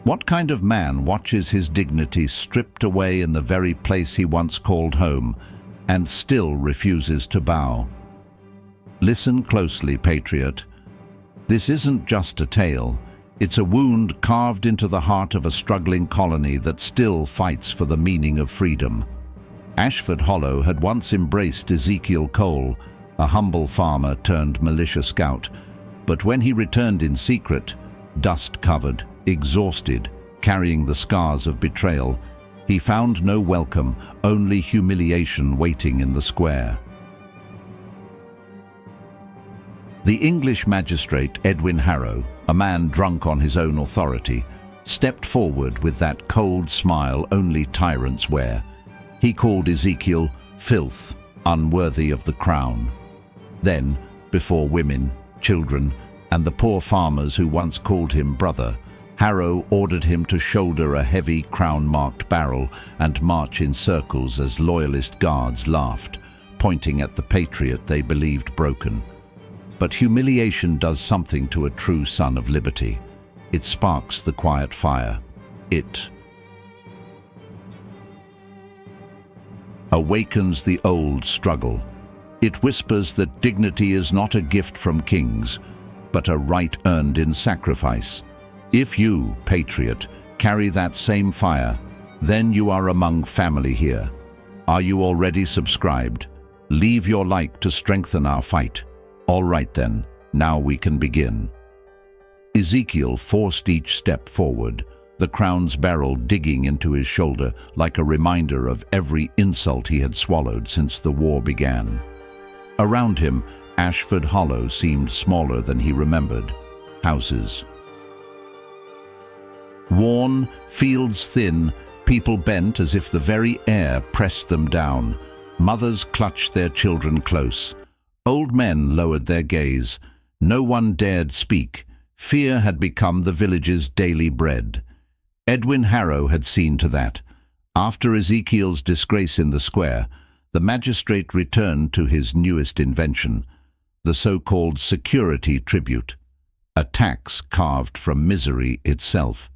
What kind of man watches his dignity stripped away in the very place he once called home and still refuses to bow? Listen closely, Patriot. This isn't just a tale. It's a wound carved into the heart of a struggling colony that still fights for the meaning of freedom. Ashford Hollow had once embraced Ezekiel Cole, a humble farmer turned militia scout, but when he returned in secret, dust-covered, exhausted, carrying the scars of betrayal, he found no welcome, only humiliation waiting in the square. The English magistrate Edwin Harrow, a man drunk on his own authority, stepped forward with that cold smile only tyrants wear. He called Ezekiel filth, unworthy of the crown. Then, before women, children, and the poor farmers who once called him brother, Harrow ordered him to shoulder a heavy crown-marked barrel and march in circles as loyalist guards laughed, pointing at the Patriot they believed broken. But humiliation does something to a true son of liberty. It sparks the quiet fire. It awakens the old struggle. It whispers that dignity is not a gift from kings, but a right earned in sacrifice. If you, Patriot, carry that same fire, then you are among family here. Are you already subscribed? Leave your like to strengthen our fight. All right then, now we can begin. Ezekiel forced each step forward, the crown's barrel digging into his shoulder like a reminder of every insult he had swallowed since the war began. Around him, Ashford Hollow seemed smaller than he remembered. Houses worn, fields thin, people bent as if the very air pressed them down. Mothers clutched their children close. Old men lowered their gaze. No one dared speak. Fear had become the village's daily bread. Edwin Harrow had seen to that. After Ezekiel's disgrace in the square, the magistrate returned to his newest invention, the so-called security tribute, a tax carved from misery itself.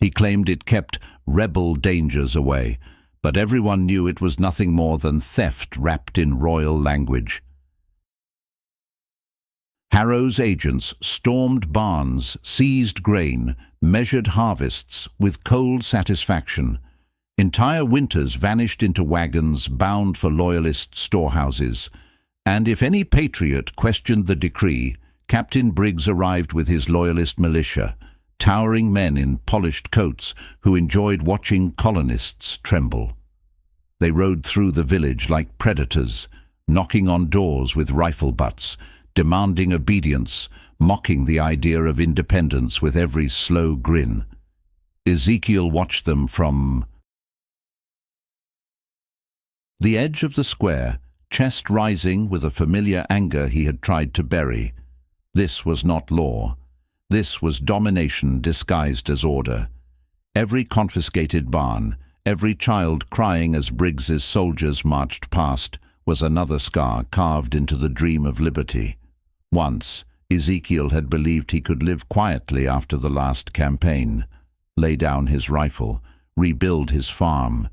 He claimed it kept rebel dangers away, but everyone knew it was nothing more than theft wrapped in royal language. Harrow's agents stormed barns, seized grain, measured harvests with cold satisfaction. Entire winters vanished into wagons bound for loyalist storehouses, and if any patriot questioned the decree, Captain Briggs arrived with his loyalist militia, towering men in polished coats who enjoyed watching colonists tremble. They rode through the village like predators, knocking on doors with rifle butts, demanding obedience, mocking the idea of independence with every slow grin. Ezekiel watched them from the edge of the square, chest rising with a familiar anger he had tried to bury. This was not law. This was domination disguised as order. Every confiscated barn, every child crying as Briggs's soldiers marched past, was another scar carved into the dream of liberty. Once, Ezekiel had believed he could live quietly after the last campaign, lay down his rifle, rebuild his farm,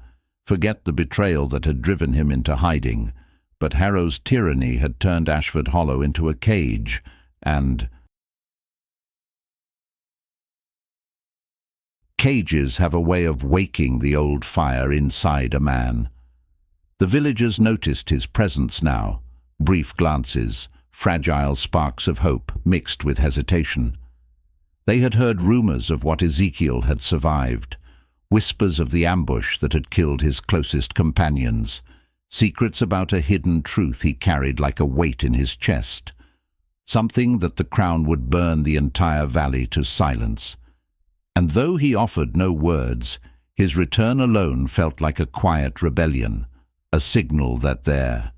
forget the betrayal that had driven him into hiding. But Harrow's tyranny had turned Ashford Hollow into a cage, and cages have a way of waking the old fire inside a man. The villagers noticed his presence now, brief glances, fragile sparks of hope mixed with hesitation. They had heard rumors of what Ezekiel had survived, whispers of the ambush that had killed his closest companions, secrets about a hidden truth he carried like a weight in his chest, something that the crown would burn the entire valley to silence. And though he offered no words, his return alone felt like a quiet rebellion, a signal that their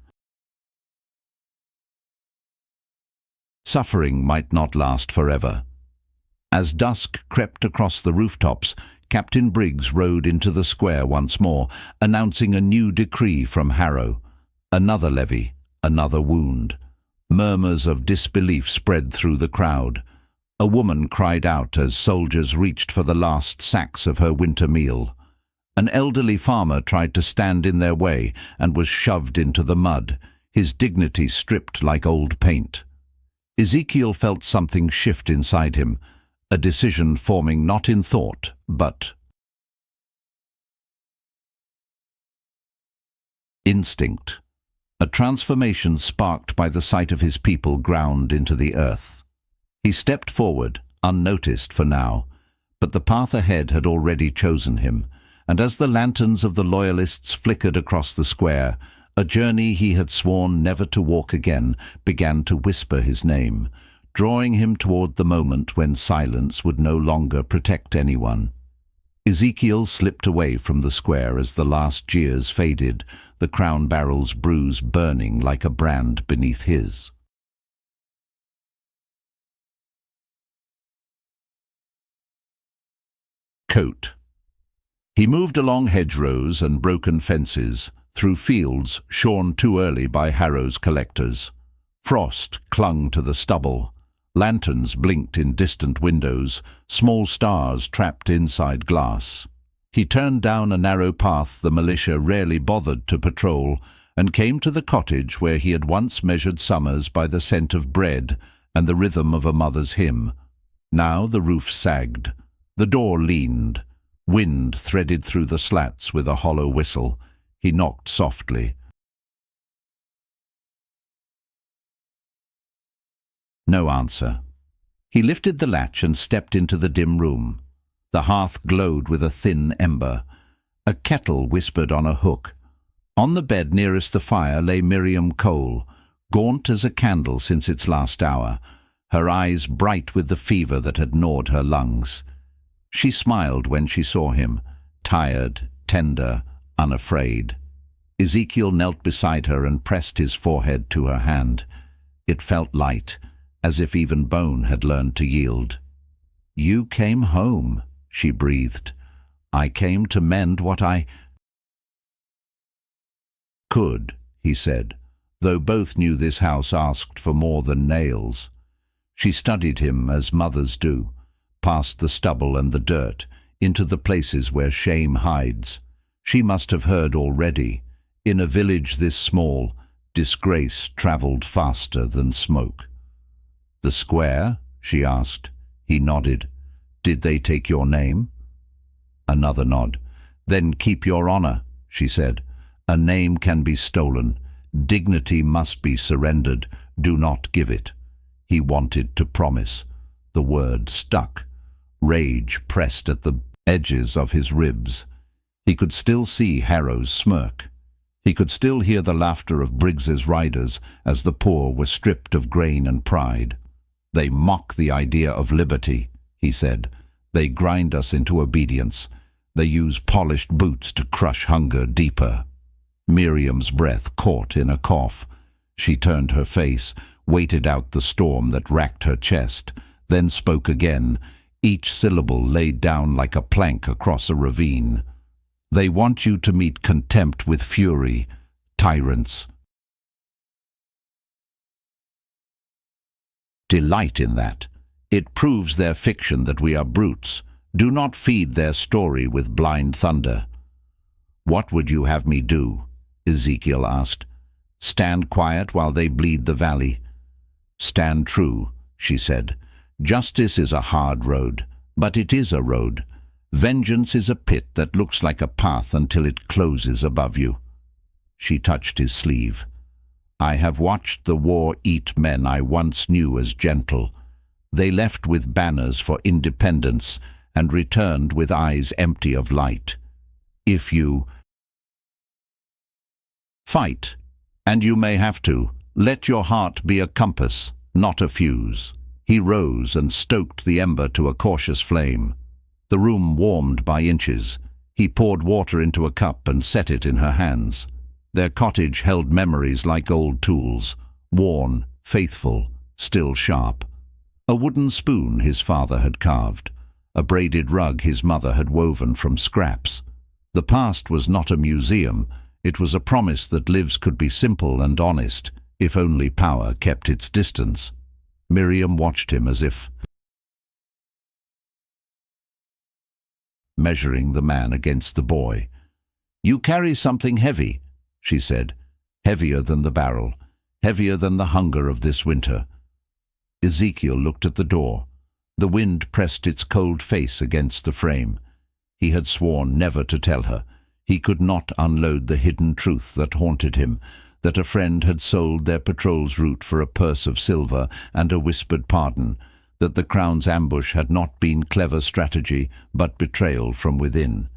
suffering might not last forever. As dusk crept across the rooftops, Captain Briggs rode into the square once more, announcing a new decree from Harrow. Another levy, another wound. Murmurs of disbelief spread through the crowd. A woman cried out as soldiers reached for the last sacks of her winter meal. An elderly farmer tried to stand in their way and was shoved into the mud, his dignity stripped like old paint. Ezekiel felt something shift inside him, a decision forming not in thought, but instinct. A transformation sparked by the sight of his people ground into the earth. He stepped forward, unnoticed for now, but the path ahead had already chosen him, and as the lanterns of the loyalists flickered across the square, a journey he had sworn never to walk again began to whisper his name, drawing him toward the moment when silence would no longer protect anyone. Ezekiel slipped away from the square as the last jeers faded, the crown barrel's bruise burning like a brand beneath his. Coat. He moved along hedgerows and broken fences, through fields shorn too early by Harrow's collectors. Frost clung to the stubble. Lanterns blinked in distant windows, small stars trapped inside glass. He turned down a narrow path the militia rarely bothered to patrol, and came to the cottage where he had once measured summers by the scent of bread and the rhythm of a mother's hymn. Now the roof sagged. The door leaned. Wind threaded through the slats with a hollow whistle. He knocked softly. No answer. He lifted the latch and stepped into the dim room. The hearth glowed with a thin ember. A kettle whispered on a hook. On the bed nearest the fire lay Miriam Cole, gaunt as a candle since its last hour, her eyes bright with the fever that had gnawed her lungs. She smiled when she saw him, tired, tender, unafraid. Ezekiel knelt beside her and pressed his forehead to her hand. It felt light, as if even bone had learned to yield. "You came home," she breathed. "I came to mend what I could," he said, though both knew this house asked for more than nails. She studied him as mothers do, past the stubble and the dirt, into the places where shame hides. She must have heard already. In a village this small, disgrace travelled faster than smoke. "The square?" she asked. He nodded. "Did they take your name?" Another nod. "Then keep your honor," she said. "A name can be stolen. Dignity must be surrendered. Do not give it." He wanted to promise. The word stuck. Rage pressed at the edges of his ribs. He could still see Harrow's smirk. He could still hear the laughter of Briggs's riders as the poor were stripped of grain and pride. "They mock the idea of liberty," he said. "They grind us into obedience. They use polished boots to crush hunger deeper." Miriam's breath caught in a cough. She turned her face, waited out the storm that racked her chest, then spoke again, each syllable laid down like a plank across a ravine. "They want you to meet contempt with fury, tyrants. Delight in that. It proves their fiction that we are brutes. Do not feed their story with blind thunder." "What would you have me do?" Ezekiel asked. "Stand quiet while they bleed the valley?" "Stand true," she said. "Justice is a hard road, but it is a road. Vengeance is a pit that looks like a path until it closes above you." She touched his sleeve. "I have watched the war eat men I once knew as gentle. They left with banners for independence and returned with eyes empty of light. If you fight, and you may have to, let your heart be a compass, not a fuse." He rose and stoked the ember to a cautious flame. The room warmed by inches. He poured water into a cup and set it in her hands. Their cottage held memories like old tools, worn, faithful, still sharp. A wooden spoon his father had carved, a braided rug his mother had woven from scraps. The past was not a museum. It was a promise that lives could be simple and honest, if only power kept its distance. Miriam watched him as if measuring the man against the boy. "You carry something heavy," she said, "heavier than the barrel, heavier than the hunger of this winter." Ezekiel looked at the door. The wind pressed its cold face against the frame. He had sworn never to tell her. He could not unload the hidden truth that haunted him, that a friend had sold their patrol's route for a purse of silver and a whispered pardon, that the Crown's ambush had not been clever strategy, but betrayal from within.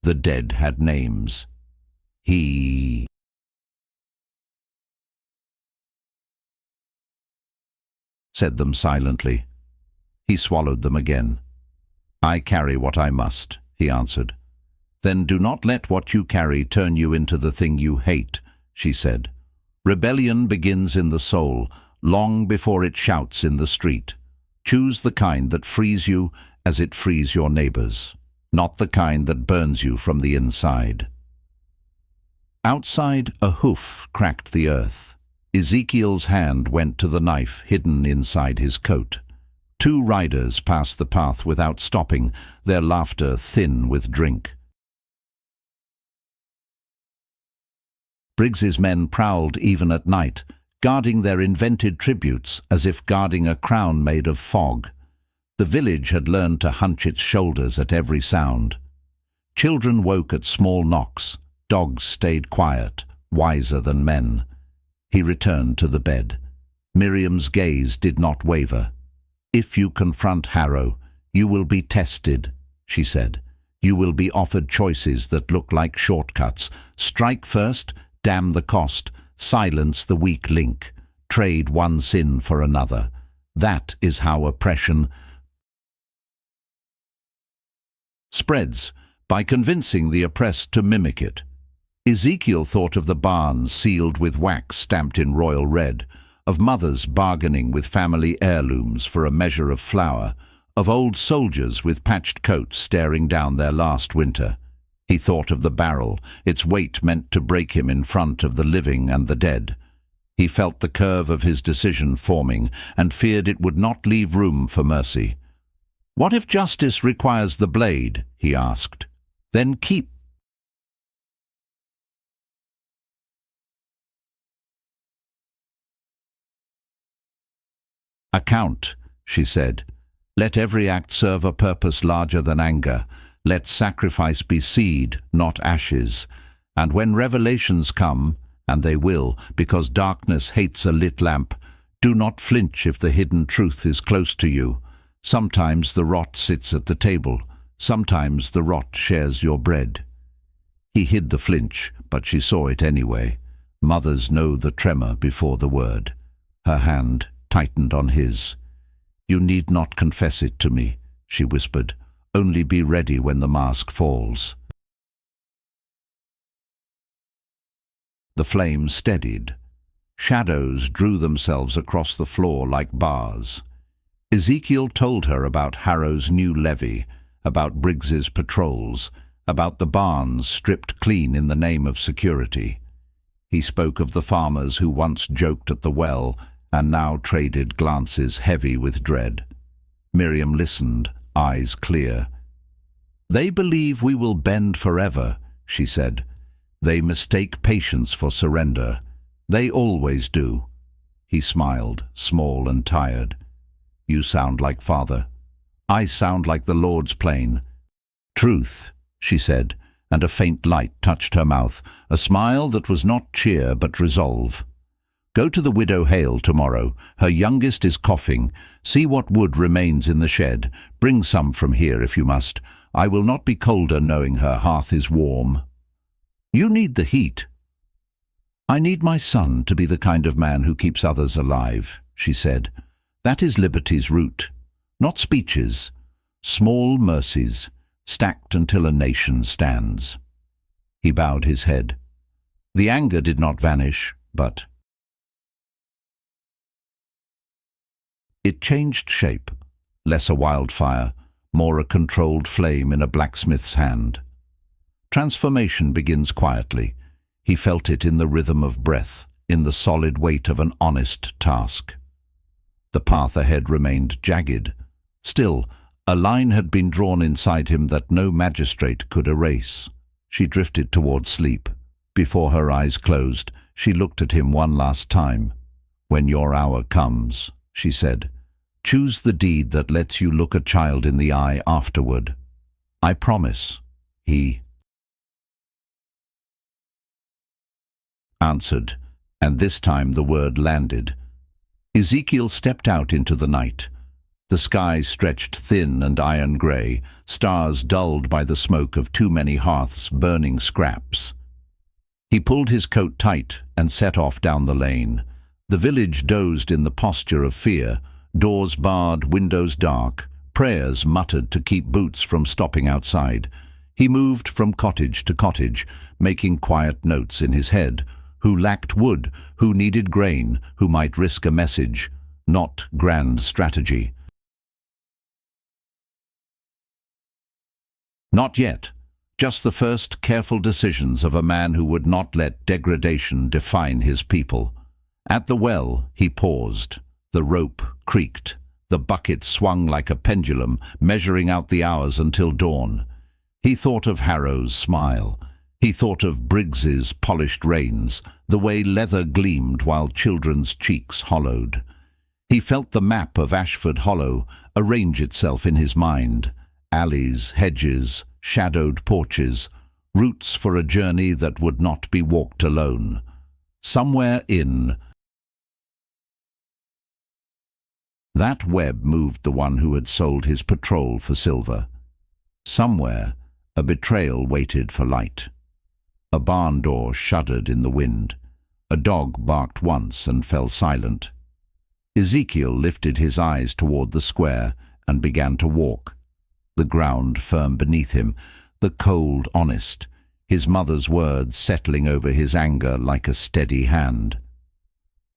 The dead had names. He said them silently. He swallowed them again. "I carry what I must," he answered. "Then do not let what you carry turn you into the thing you hate," she said. "Rebellion begins in the soul, long before it shouts in the street. Choose the kind that frees you as it frees your neighbors, not the kind that burns you from the inside." Outside, a hoof cracked the earth. Ezekiel's hand went to the knife hidden inside his coat. 2 riders passed the path without stopping, their laughter thin with drink. Briggs's men prowled even at night, guarding their invented tributes as if guarding a crown made of fog. The village had learned to hunch its shoulders at every sound. Children woke at small knocks. Dogs stayed quiet, wiser than men. He returned to the bed. Miriam's gaze did not waver. "If you confront Harrow, you will be tested," she said. "You will be offered choices that look like shortcuts. Strike first, damn the cost, silence the weak link, trade one sin for another. That is how oppression spreads, by convincing the oppressed to mimic it." Ezekiel thought of the barns sealed with wax stamped in royal red, of mothers bargaining with family heirlooms for a measure of flour, of old soldiers with patched coats staring down their last winter. He thought of the barrel, its weight meant to break him in front of the living and the dead. He felt the curve of his decision forming and feared it would not leave room for mercy. "What if justice requires the blade?" he asked. "Then keep account," she said. "Let every act serve a purpose larger than anger. Let sacrifice be seed, not ashes. And when revelations come, and they will, because darkness hates a lit lamp, do not flinch if the hidden truth is close to you. Sometimes the rot sits at the table. Sometimes the rot shares your bread." He hid the flinch, but she saw it anyway. Mothers know the tremor before the word. Her hand tightened on his. "You need not confess it to me," she whispered. "Only be ready when the mask falls." The flame steadied. Shadows drew themselves across the floor like bars. Ezekiel told her about Harrow's new levy, about Briggs's patrols, about the barns stripped clean in the name of security. He spoke of the farmers who once joked at the well and now traded glances heavy with dread. Miriam listened, eyes clear. "They believe we will bend forever," she said. "They mistake patience for surrender. They always do." He smiled, small and tired. "You sound like father. I sound like the Lord's plane." "Truth," she said, and a faint light touched her mouth, a smile that was not cheer but resolve. "Go to the widow Hale tomorrow. Her youngest is coughing. See what wood remains in the shed. Bring some from here if you must. I will not be colder knowing her hearth is warm." "You need the heat." "I need my son to be the kind of man who keeps others alive," she said. "That is liberty's root. Not speeches. Small mercies, stacked until a nation stands." He bowed his head. The anger did not vanish, but it changed shape, less a wildfire, more a controlled flame in a blacksmith's hand. Transformation begins quietly. He felt it in the rhythm of breath, in the solid weight of an honest task. The path ahead remained jagged. Still, A line had been drawn inside him that no magistrate could erase. She drifted toward sleep. Before her eyes closed, she looked at him one last time. "When your hour comes," she said, "choose the deed that lets you look a child in the eye afterward. I promise." He answered, and this time the word landed. Ezekiel stepped out into the night. The sky stretched thin and iron grey, stars dulled by the smoke of too many hearths burning scraps. He pulled his coat tight and set off down the lane. The village dozed in the posture of fear, doors barred, windows dark, prayers muttered to keep boots from stopping outside. He moved from cottage to cottage, making quiet notes in his head. Who lacked wood, who needed grain, who might risk a message, not grand strategy. Not yet. Just the first careful decisions of a man who would not let degradation define his people. At the well, he paused. The rope creaked. The bucket swung like a pendulum, measuring out the hours until dawn. He thought of Harrow's smile. He thought of Briggs's polished reins, the way leather gleamed while children's cheeks hollowed. He felt the map of Ashford Hollow arrange itself in his mind. Alleys, hedges, shadowed porches, routes for a journey that would not be walked alone. Somewhere in that web moved the one who had sold his patrol for silver. Somewhere a betrayal waited for light. A barn door shuddered in the wind. A dog barked once and fell silent. Ezekiel lifted his eyes toward the square and began to walk. The ground firm beneath him, the cold honest, his mother's words settling over his anger like a steady hand.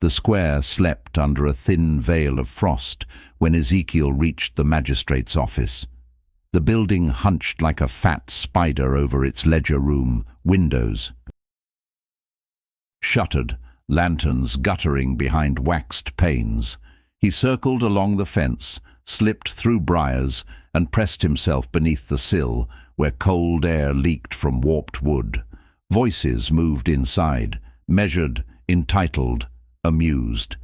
The square slept under a thin veil of frost when Ezekiel reached the magistrate's office. The building hunched like a fat spider over its ledger room, windows shuttered, lanterns guttering behind waxed panes. He circled along the fence, slipped through briars, and pressed himself beneath the sill, where cold air leaked from warped wood. Voices moved inside, measured, entitled, amused.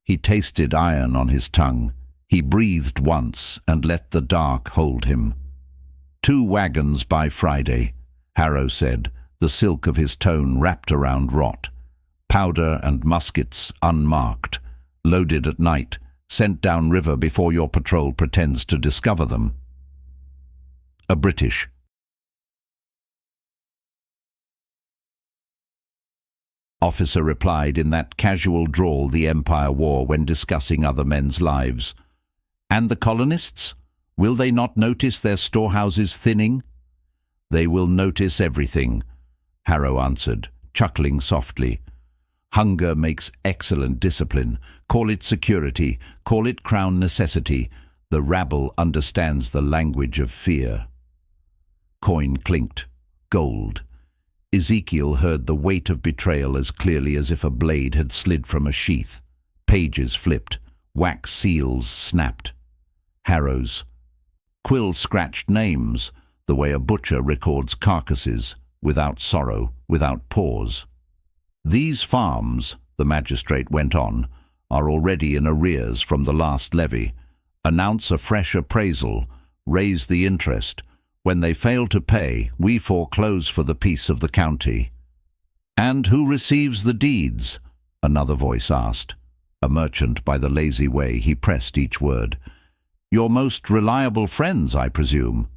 He tasted iron on his tongue. He breathed once and let the dark hold him. 2 wagons by Friday, Harrow said, the silk of his tone wrapped around rot. Powder and muskets unmarked, loaded at night, sent down river before your patrol pretends to discover them. A British officer replied in that casual drawl the Empire wore when discussing other men's lives. And the colonists? Will they not notice their storehouses thinning? They will notice everything, Harrow answered, chuckling softly. Hunger makes excellent discipline. Call it security, call it crown necessity. The rabble understands the language of fear. Coin clinked. Gold. Ezekiel heard the weight of betrayal as clearly as if a blade had slid from a sheath. Pages flipped. Wax seals snapped. Harrow's. Quill-scratched names, the way a butcher records carcasses, without sorrow, without pause. These farms, the magistrate went on, are already in arrears from the last levy. Announce a fresh appraisal, raise the interest. When they fail to pay, we foreclose for the peace of the county. And who receives the deeds? Another voice asked. A merchant by the lazy way, he pressed each word. Your most reliable friends, I presume.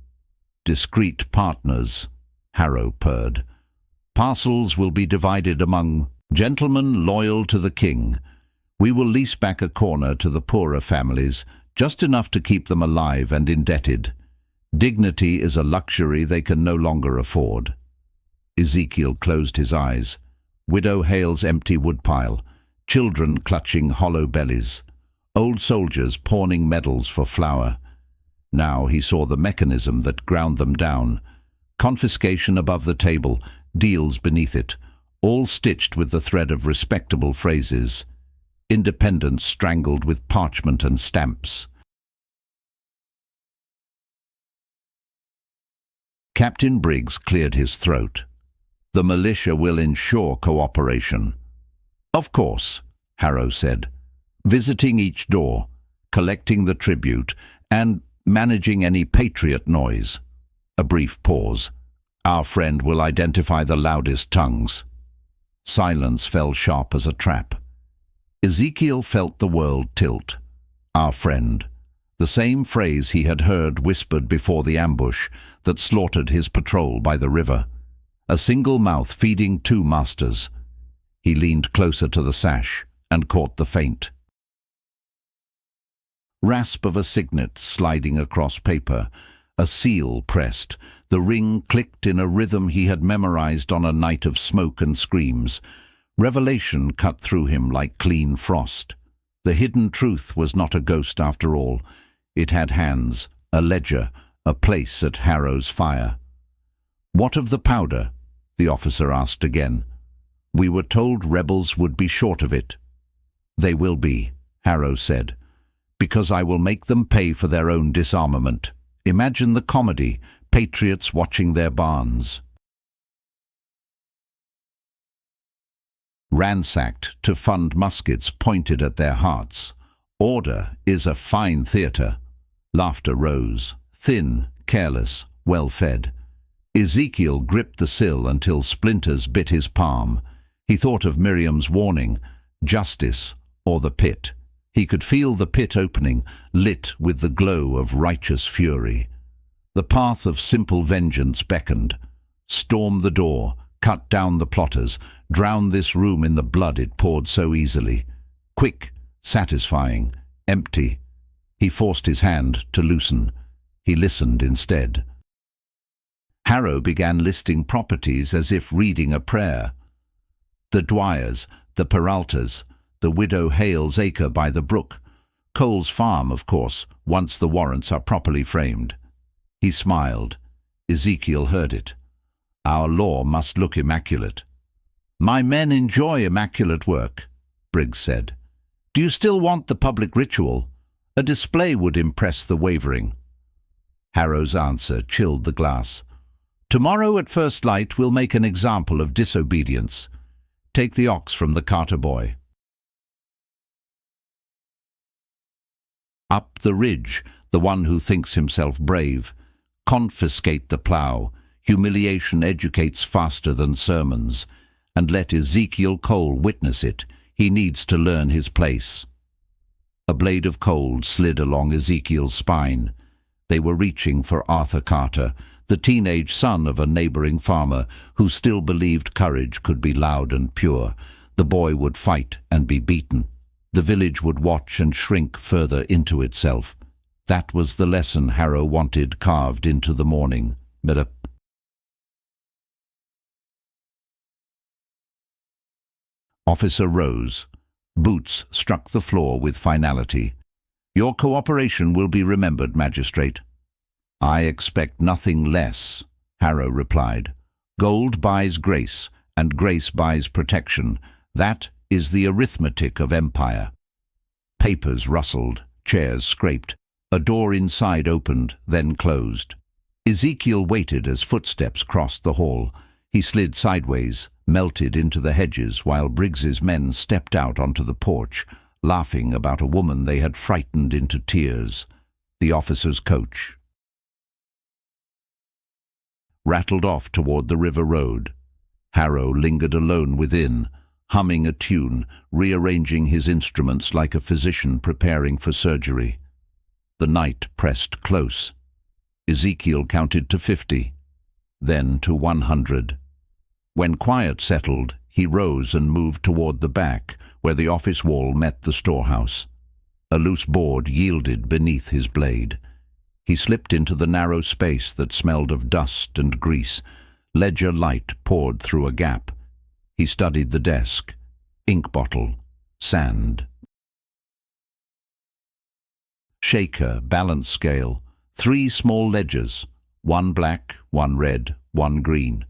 Discreet partners, Harrow purred. Parcels will be divided among gentlemen loyal to the king. We will lease back a corner to the poorer families, just enough to keep them alive and indebted. Dignity is a luxury they can no longer afford. Ezekiel closed his eyes. Widow Hale's empty woodpile, children clutching hollow bellies, old soldiers pawning medals for flour. Now he saw the mechanism that ground them down. Confiscation above the table, deals beneath it, all stitched with the thread of respectable phrases. Independence strangled with parchment and stamps. Captain Briggs cleared his throat. "The militia will ensure cooperation." "Of course," Harrow said, "visiting each door, collecting the tribute, and managing any Patriot noise." A brief pause. "Our friend will identify the loudest tongues." Silence fell sharp as a trap. Ezekiel felt the world tilt. Our friend. The same phrase he had heard whispered before the ambush that slaughtered his patrol by the river. A single mouth feeding two masters. He leaned closer to the sash and caught the faint rasp of a signet sliding across paper, a seal pressed. The ring clicked in a rhythm he had memorized on a night of smoke and screams. Revelation cut through him like clean frost. The hidden truth was not a ghost after all. It had hands, a ledger, a place at Harrow's fire. "What of the powder?" the officer asked again. "We were told rebels would be short of it." "They will be," Harrow said, "because I will make them pay for their own disarmament." Imagine the comedy, patriots watching their barns. Ransacked to fund muskets pointed at their hearts. Order is a fine theatre. Laughter rose, thin, careless, well-fed. Ezekiel gripped the sill until splinters bit his palm. He thought of Miriam's warning, justice or the pit. He could feel the pit opening, lit with the glow of righteous fury. The path of simple vengeance beckoned. Storm the door, cut down the plotters, drown this room in the blood it poured so easily. Quick, satisfying, empty. He forced his hand to loosen. He listened instead. Harrow began listing properties as if reading a prayer. The Dwyers, the Peraltas, the widow Hale's acre by the brook. Cole's farm, of course, once the warrants are properly framed. He smiled. Ezekiel heard it. "Our law must look immaculate." "My men enjoy immaculate work," Briggs said. "Do you still want the public ritual? A display would impress the wavering." Harrow's answer chilled the glass. "Tomorrow at first light we'll make an example of disobedience. Take the ox from the carter boy." Up the ridge, the one who thinks himself brave. Confiscate the plough. Humiliation educates faster than sermons. And let Ezekiel Cole witness it. He needs to learn his place. A blade of cold slid along Ezekiel's spine. They were reaching for Arthur Carter, the teenage son of a neighboring farmer who still believed courage could be loud and pure. The boy would fight and be beaten. The village would watch and shrink further into itself. That was the lesson Harrow wanted carved into the morning. Officer rose. Boots struck the floor with finality. "Your cooperation will be remembered, Magistrate." "I expect nothing less," Harrow replied. "Gold buys grace, and grace buys protection. That is the arithmetic of empire." Papers rustled, chairs scraped. A door inside opened, then closed. Ezekiel waited as footsteps crossed the hall. He slid sideways, melted into the hedges, while Briggs's men stepped out onto the porch, laughing about a woman they had frightened into tears. The officer's coach rattled off toward the river road. Harrow lingered alone within, humming a tune, rearranging his instruments like a physician preparing for surgery. The night pressed close. Ezekiel counted to 50, then to 100. When quiet settled, he rose and moved toward the back, where the office wall met the storehouse. A loose board yielded beneath his blade. He slipped into the narrow space that smelled of dust and grease. Ledger light poured through a gap. He studied the desk. Ink bottle. Sand. Shaker, balance scale. 3 small ledgers. 1 black, 1 red, 1 green.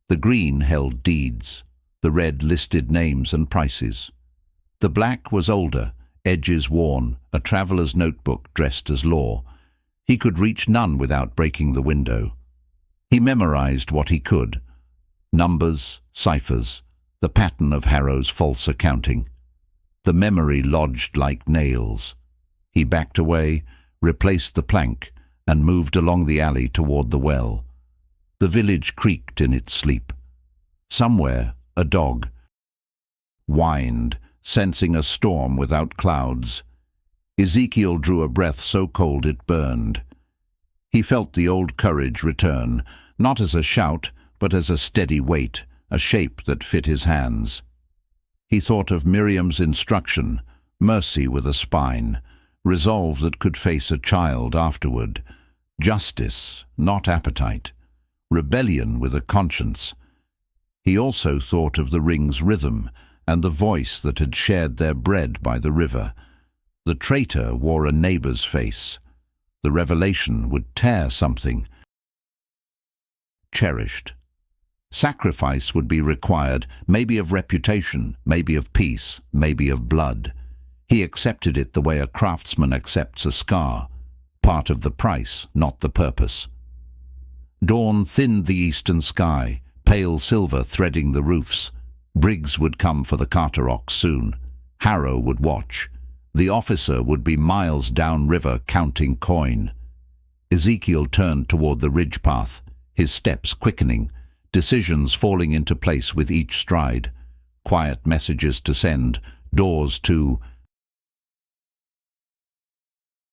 The green held deeds. The red listed names and prices. The black was older, edges worn, a traveller's notebook dressed as law. He could reach none without breaking the window. He memorized what he could: numbers, ciphers, the pattern of Harrow's false accounting. The memory lodged like nails. He backed away, replaced the plank, and moved along the alley toward the well. The village creaked in its sleep. Somewhere, a dog whined, sensing a storm without clouds. Ezekiel drew a breath so cold it burned. He felt the old courage return, not as a shout, but as a steady weight, a shape that fit his hands. He thought of Miriam's instruction, mercy with a spine, resolve that could face a child afterward, justice, not appetite, rebellion with a conscience. He also thought of the ring's rhythm and the voice that had shared their bread by the river. The traitor wore a neighbor's face. The revelation would tear something cherished. Sacrifice would be required, maybe of reputation, maybe of peace, maybe of blood. He accepted it the way a craftsman accepts a scar, part of the price, not the purpose. Dawn thinned the eastern sky, pale silver threading the roofs. Briggs would come for the Carter-ox soon. Harrow would watch. The officer would be miles downriver counting coin. Ezekiel turned toward the ridge path, his steps quickening, decisions falling into place with each stride. Quiet messages to send, doors to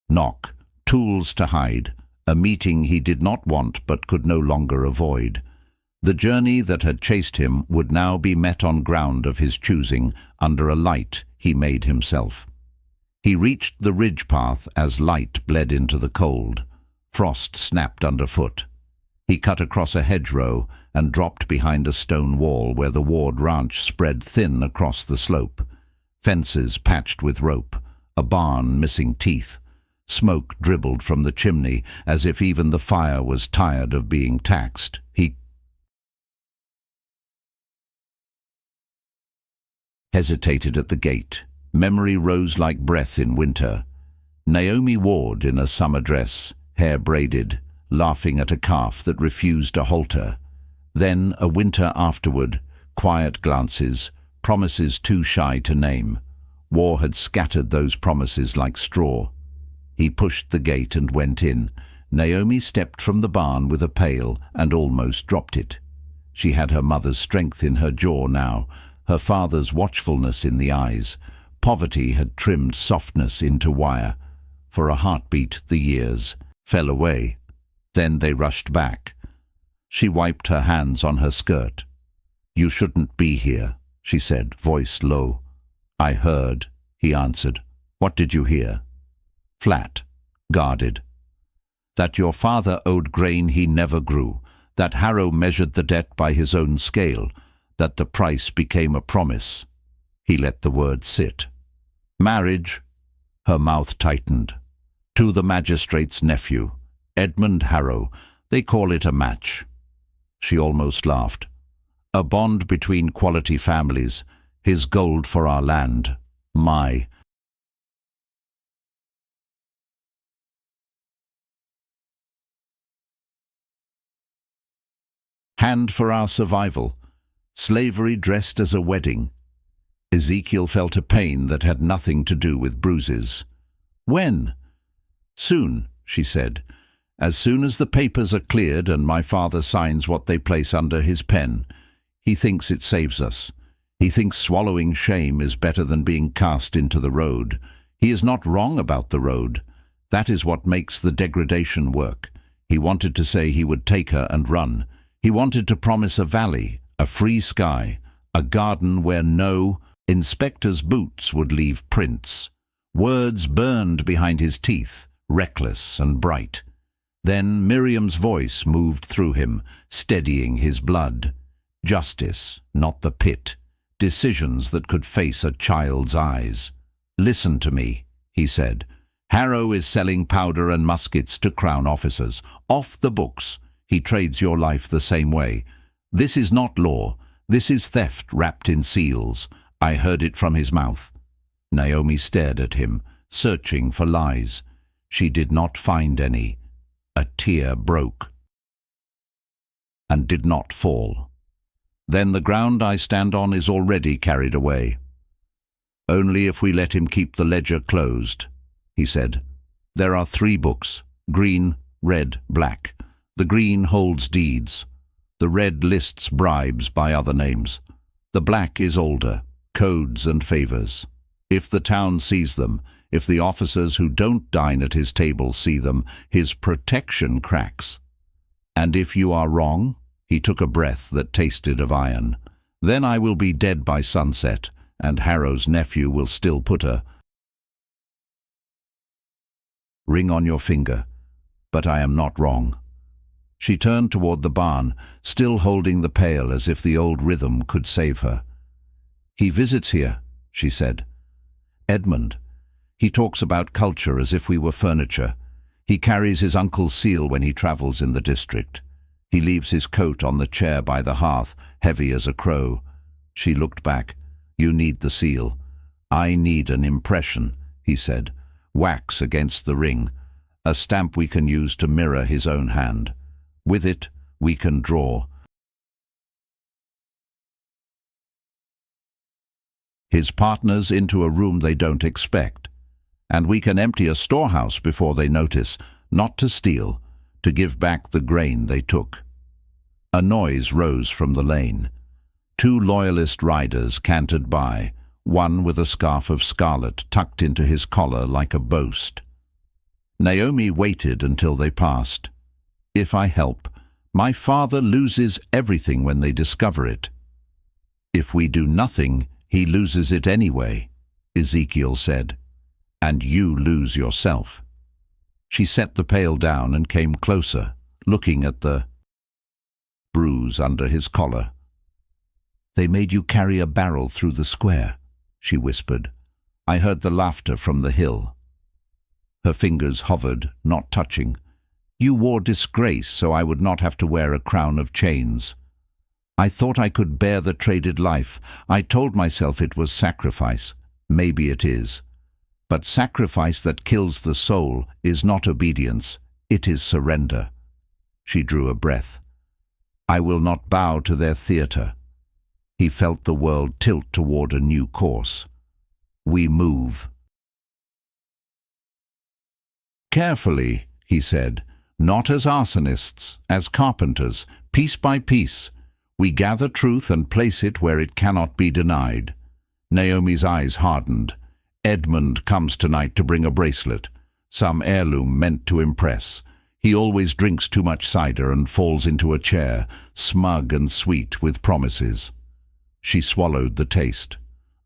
knock, tools to hide, a meeting he did not want but could no longer avoid. The journey that had chased him would now be met on ground of his choosing, under a light he made himself. He reached the ridge path as light bled into the cold. Frost snapped underfoot. He cut across a hedgerow and dropped behind a stone wall where the Ward ranch spread thin across the slope. Fences patched with rope, a barn missing teeth. Smoke dribbled from the chimney as if even the fire was tired of being taxed. He hesitated at the gate. Memory rose like breath in winter. Naomi Ward in a summer dress, hair braided, laughing at a calf that refused a halter. Then, a winter afterward, quiet glances, promises too shy to name. War had scattered those promises like straw. He pushed the gate and went in. Naomi stepped from the barn with a pail and almost dropped it. She had her mother's strength in her jaw now, her father's watchfulness in the eyes. Poverty had trimmed softness into wire. For a heartbeat, the years fell away. Then they rushed back. She wiped her hands on her skirt. "You shouldn't be here," she said, voice low. "I heard," he answered. "What did you hear?" Flat, guarded. "That your father owed grain he never grew, that Harrow measured the debt by his own scale, that the price became a promise." He let the word sit. "Marriage," her mouth tightened. "To the magistrate's nephew, Edmund Harrow. They call it a match." She almost laughed. "A bond between quality families, his gold for our land, my." Hand for our survival. Slavery dressed as a wedding. Ezekiel felt a pain that had nothing to do with bruises. "When?" "Soon," she said. "As soon as the papers are cleared and my father signs what they place under his pen. He thinks it saves us. He thinks swallowing shame is better than being cast into the road. He is not wrong about the road. That is what makes the degradation work. He wanted to say he would take her and run. He wanted to promise a valley, a free sky, a garden where no inspector's boots would leave prints. Words burned behind his teeth, reckless and bright. Then Miriam's voice moved through him, steadying his blood. Justice, not the pit. Decisions that could face a child's eyes. "Listen to me," he said. "Harrow is selling powder and muskets to Crown officers. Off the books. He trades your life the same way. This is not law. This is theft wrapped in seals. I heard it from his mouth." Naomi stared at him, searching for lies. She did not find any. A tear broke. and did not fall. Then the ground I stand on is already carried away. Only if we let him keep the ledger closed, he said. There are 3 books, green, red, black. The green holds deeds. The red lists bribes by other names. The black is older, codes and favors. If the town sees them, if the officers who don't dine at his table see them, his protection cracks. And if you are wrong, he took a breath that tasted of iron, then I will be dead by sunset, and Harrow's nephew will still put a ring on your finger. But I am not wrong. She turned toward the barn, still holding the pail as if the old rhythm could save her. He visits here, she said. Edmund. He talks about culture as if we were furniture. He carries his uncle's seal when he travels in the district. He leaves his coat on the chair by the hearth, heavy as a crow. She looked back. You need the seal. I need an impression, he said. Wax against the ring. A stamp we can use to mirror his own hand. With it, we can draw his partners into a room they don't expect. And we can empty a storehouse before they notice, not to steal, to give back the grain they took. A noise rose from the lane. 2 loyalist riders cantered by, one with a scarf of scarlet tucked into his collar like a boast. Naomi waited until they passed. If I help, my father loses everything when they discover it. If we do nothing, he loses it anyway, Ezekiel said. And you lose yourself. She set the pail down and came closer, looking at the bruise under his collar. They made you carry a barrel through the square, she whispered. I heard the laughter from the hill. Her fingers hovered, not touching. You wore disgrace so I would not have to wear a crown of chains. I thought I could bear the traded life. I told myself it was sacrifice. Maybe it is. But sacrifice that kills the soul is not obedience. It is surrender. She drew a breath. I will not bow to their theatre. He felt the world tilt toward a new course. We move. Carefully, he said, not as arsonists, as carpenters, piece by piece. We gather truth and place it where it cannot be denied. Naomi's eyes hardened. Edmund comes tonight to bring a bracelet, some heirloom meant to impress. He always drinks too much cider and falls into a chair, smug and sweet with promises. She swallowed the taste.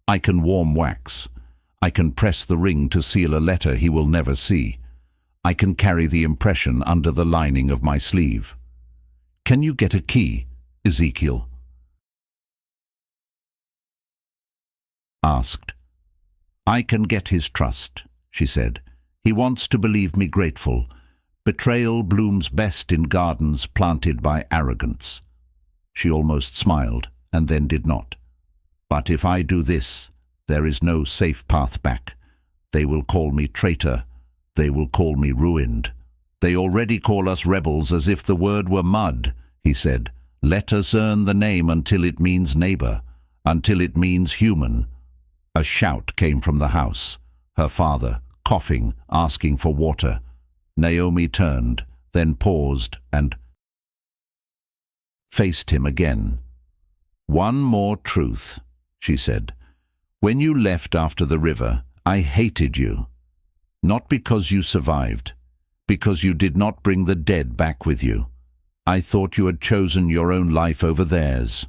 I can warm wax. I can press the ring to seal a letter he will never see. I can carry the impression under the lining of my sleeve. Can you get a key, Ezekiel? Asked. I can get his trust, she said. He wants to believe me grateful. Betrayal blooms best in gardens planted by arrogance. She almost smiled, and then did not. But if I do this, there is no safe path back. They will call me traitor. They will call me ruined. They already call us rebels as if the word were mud, he said. Let us earn the name until it means neighbor, until it means human. A shout came from the house. Her father, coughing, asking for water. Naomi turned, then paused and faced him again. One more truth, she said. When you left after the river, I hated you. Not because you survived, because you did not bring the dead back with you. I thought you had chosen your own life over theirs.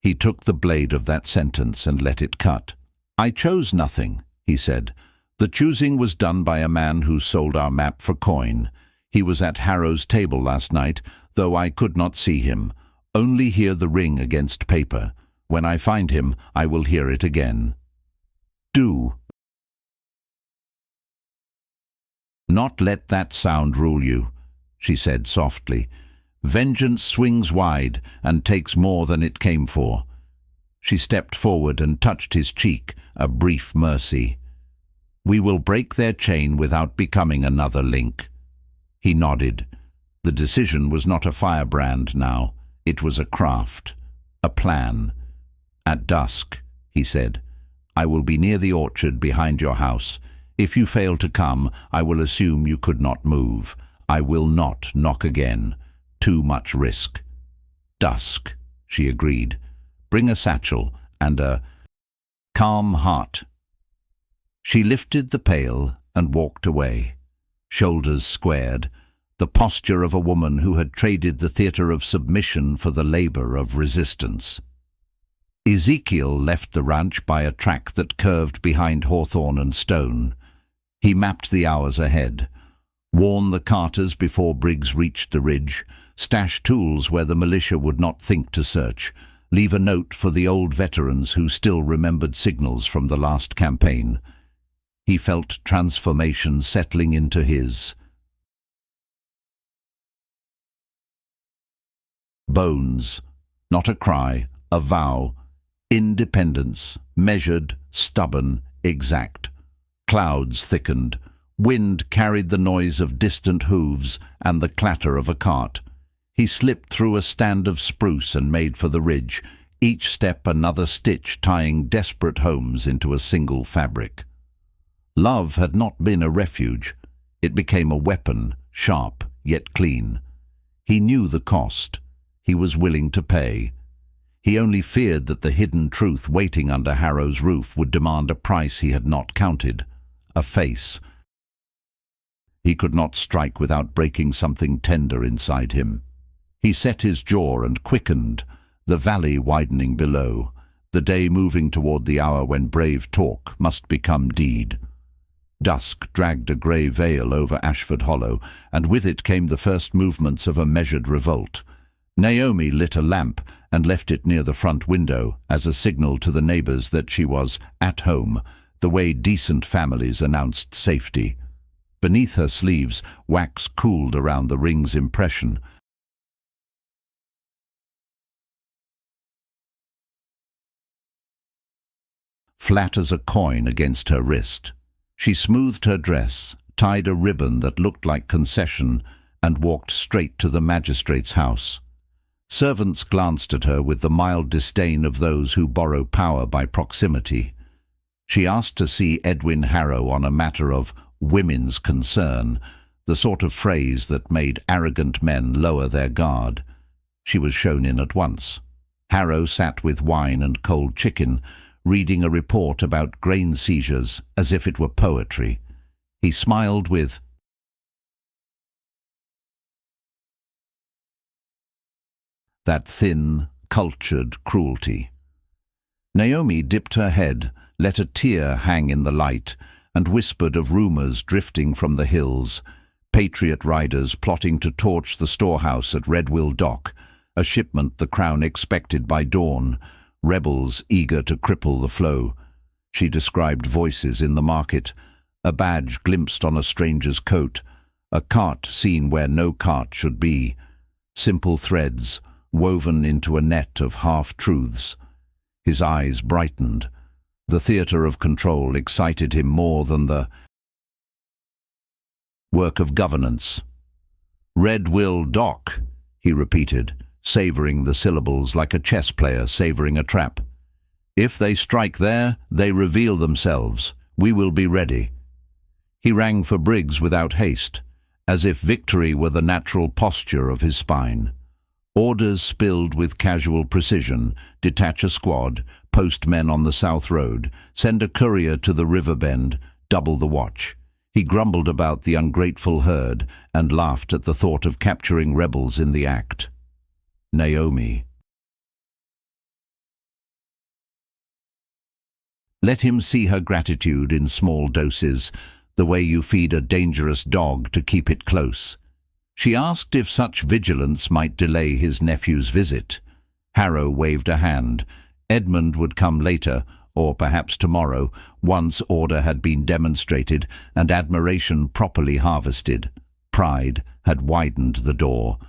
He took the blade of that sentence and let it cut. I chose nothing, he said. The choosing was done by a man who sold our map for coin. He was at Harrow's table last night, though I could not see him, only hear the ring against paper. When I find him, I will hear it again. Do not let that sound rule you, she said softly. Vengeance swings wide and takes more than it came for. She stepped forward and touched his cheek, a brief mercy. We will break their chain without becoming another link. He nodded. The decision was not a firebrand now. It was a craft, a plan. "At dusk," he said, "I will be near the orchard behind your house. If you fail to come, I will assume you could not move. I will not knock again. Too much risk." "Dusk," she agreed. "Bring a satchel and a calm heart." She lifted the pail and walked away, shoulders squared, the posture of a woman who had traded the theatre of submission for the labor of resistance. Ezekiel left the ranch by a track that curved behind hawthorn and stone. He mapped the hours ahead, warn the carters before Briggs reached the ridge, stash tools where the militia would not think to search, leave a note for the old veterans who still remembered signals from the last campaign. He felt transformation settling into his bones. Not a cry, a vow. Independence, measured, stubborn, exact. Clouds thickened. Wind carried the noise of distant hooves and the clatter of a cart. He slipped through a stand of spruce and made for the ridge, each step another stitch tying desperate homes into a single fabric. Love had not been a refuge. It became a weapon, sharp yet clean. He knew the cost. He was willing to pay. He only feared that the hidden truth waiting under Harrow's roof would demand a price he had not counted. A face. He could not strike without breaking something tender inside him. He set his jaw and quickened, the valley widening below, the day moving toward the hour when brave talk must become deed. Dusk dragged a grey veil over Ashford Hollow, and with it came the first movements of a measured revolt. Naomi lit a lamp and left it near the front window as a signal to the neighbors that she was at home, the way decent families announced safety. Beneath her sleeves, wax cooled around the ring's impression. Flat as a coin against her wrist. She smoothed her dress, tied a ribbon that looked like concession, and walked straight to the magistrate's house. Servants glanced at her with the mild disdain of those who borrow power by proximity. She asked to see Edwin Harrow on a matter of women's concern, the sort of phrase that made arrogant men lower their guard. She was shown in at once. Harrow sat with wine and cold chicken, reading a report about grain seizures as if it were poetry. He smiled with that thin, cultured cruelty. Naomi dipped her head, let a tear hang in the light, and whispered of rumors drifting from the hills, Patriot riders plotting to torch the storehouse at Redwill Dock, a shipment the Crown expected by dawn, rebels eager to cripple the flow. She described voices in the market, a badge glimpsed on a stranger's coat, a cart seen where no cart should be, simple threads woven into a net of half-truths. His eyes brightened. The theatre of control excited him more than the work of governance. "Redwill Dock," he repeated, savouring the syllables like a chess player savouring a trap. "If they strike there, they reveal themselves. We will be ready." He rang for Briggs without haste, as if victory were the natural posture of his spine. Orders spilled with casual precision: detach a squad, post men on the South Road, send a courier to the river bend, double the watch. He grumbled about the ungrateful herd and laughed at the thought of capturing rebels in the act. Naomi. Let him see her gratitude in small doses, the way you feed a dangerous dog to keep it close. She asked if such vigilance might delay his nephew's visit. Harrow waved a hand. Edmund would come later, or perhaps tomorrow, once order had been demonstrated and admiration properly harvested. Pride had widened the door.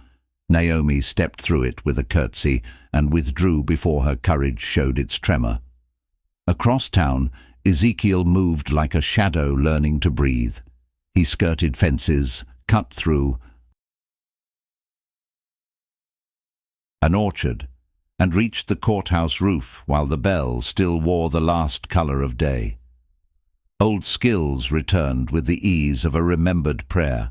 Naomi stepped through it with a curtsy and withdrew before her courage showed its tremor. Across town, Ezekiel moved like a shadow learning to breathe. He skirted fences, cut through, an orchard, and reached the courthouse roof while the bell still wore the last color of day. Old skills returned with the ease of a remembered prayer,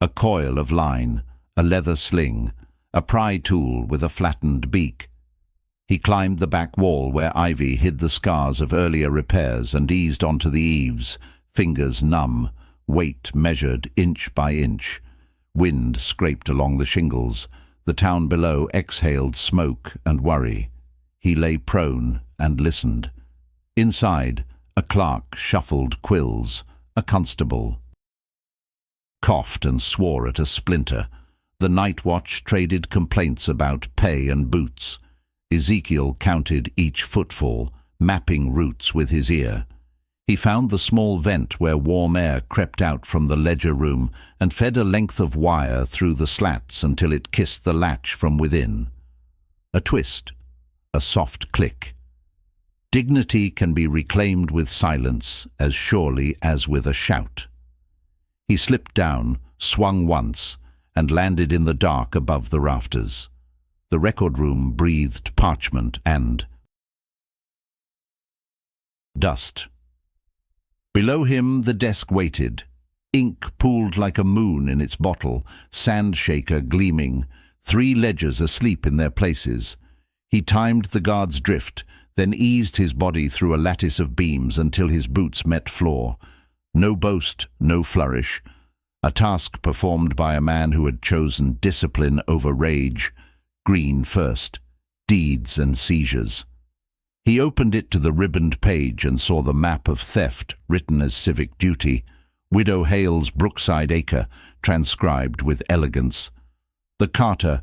a coil of line, a leather sling, a pry tool with a flattened beak. He climbed the back wall where ivy hid the scars of earlier repairs and eased onto the eaves, fingers numb, weight measured inch by inch. Wind scraped along the shingles. The town below exhaled smoke and worry. He lay prone and listened. Inside, a clerk shuffled quills. A constable coughed and swore at a splinter. The night watch traded complaints about pay and boots. Ezekiel counted each footfall, mapping routes with his ear. He found the small vent where warm air crept out from the ledger room and fed a length of wire through the slats until it kissed the latch from within. A twist, a soft click. Dignity can be reclaimed with silence as surely as with a shout. He slipped down, swung once, and landed in the dark above the rafters. The record room breathed parchment and dust. Below him the desk waited, ink pooled like a moon in its bottle, sand shaker gleaming, 3 ledgers asleep in their places. He timed the guard's drift, then eased his body through a lattice of beams until his boots met floor. No boast, no flourish. A task performed by a man who had chosen discipline over rage. Green first, deeds and seizures. He opened it to the ribboned page and saw the map of theft written as civic duty, Widow Hale's Brookside Acre, transcribed with elegance. The Carter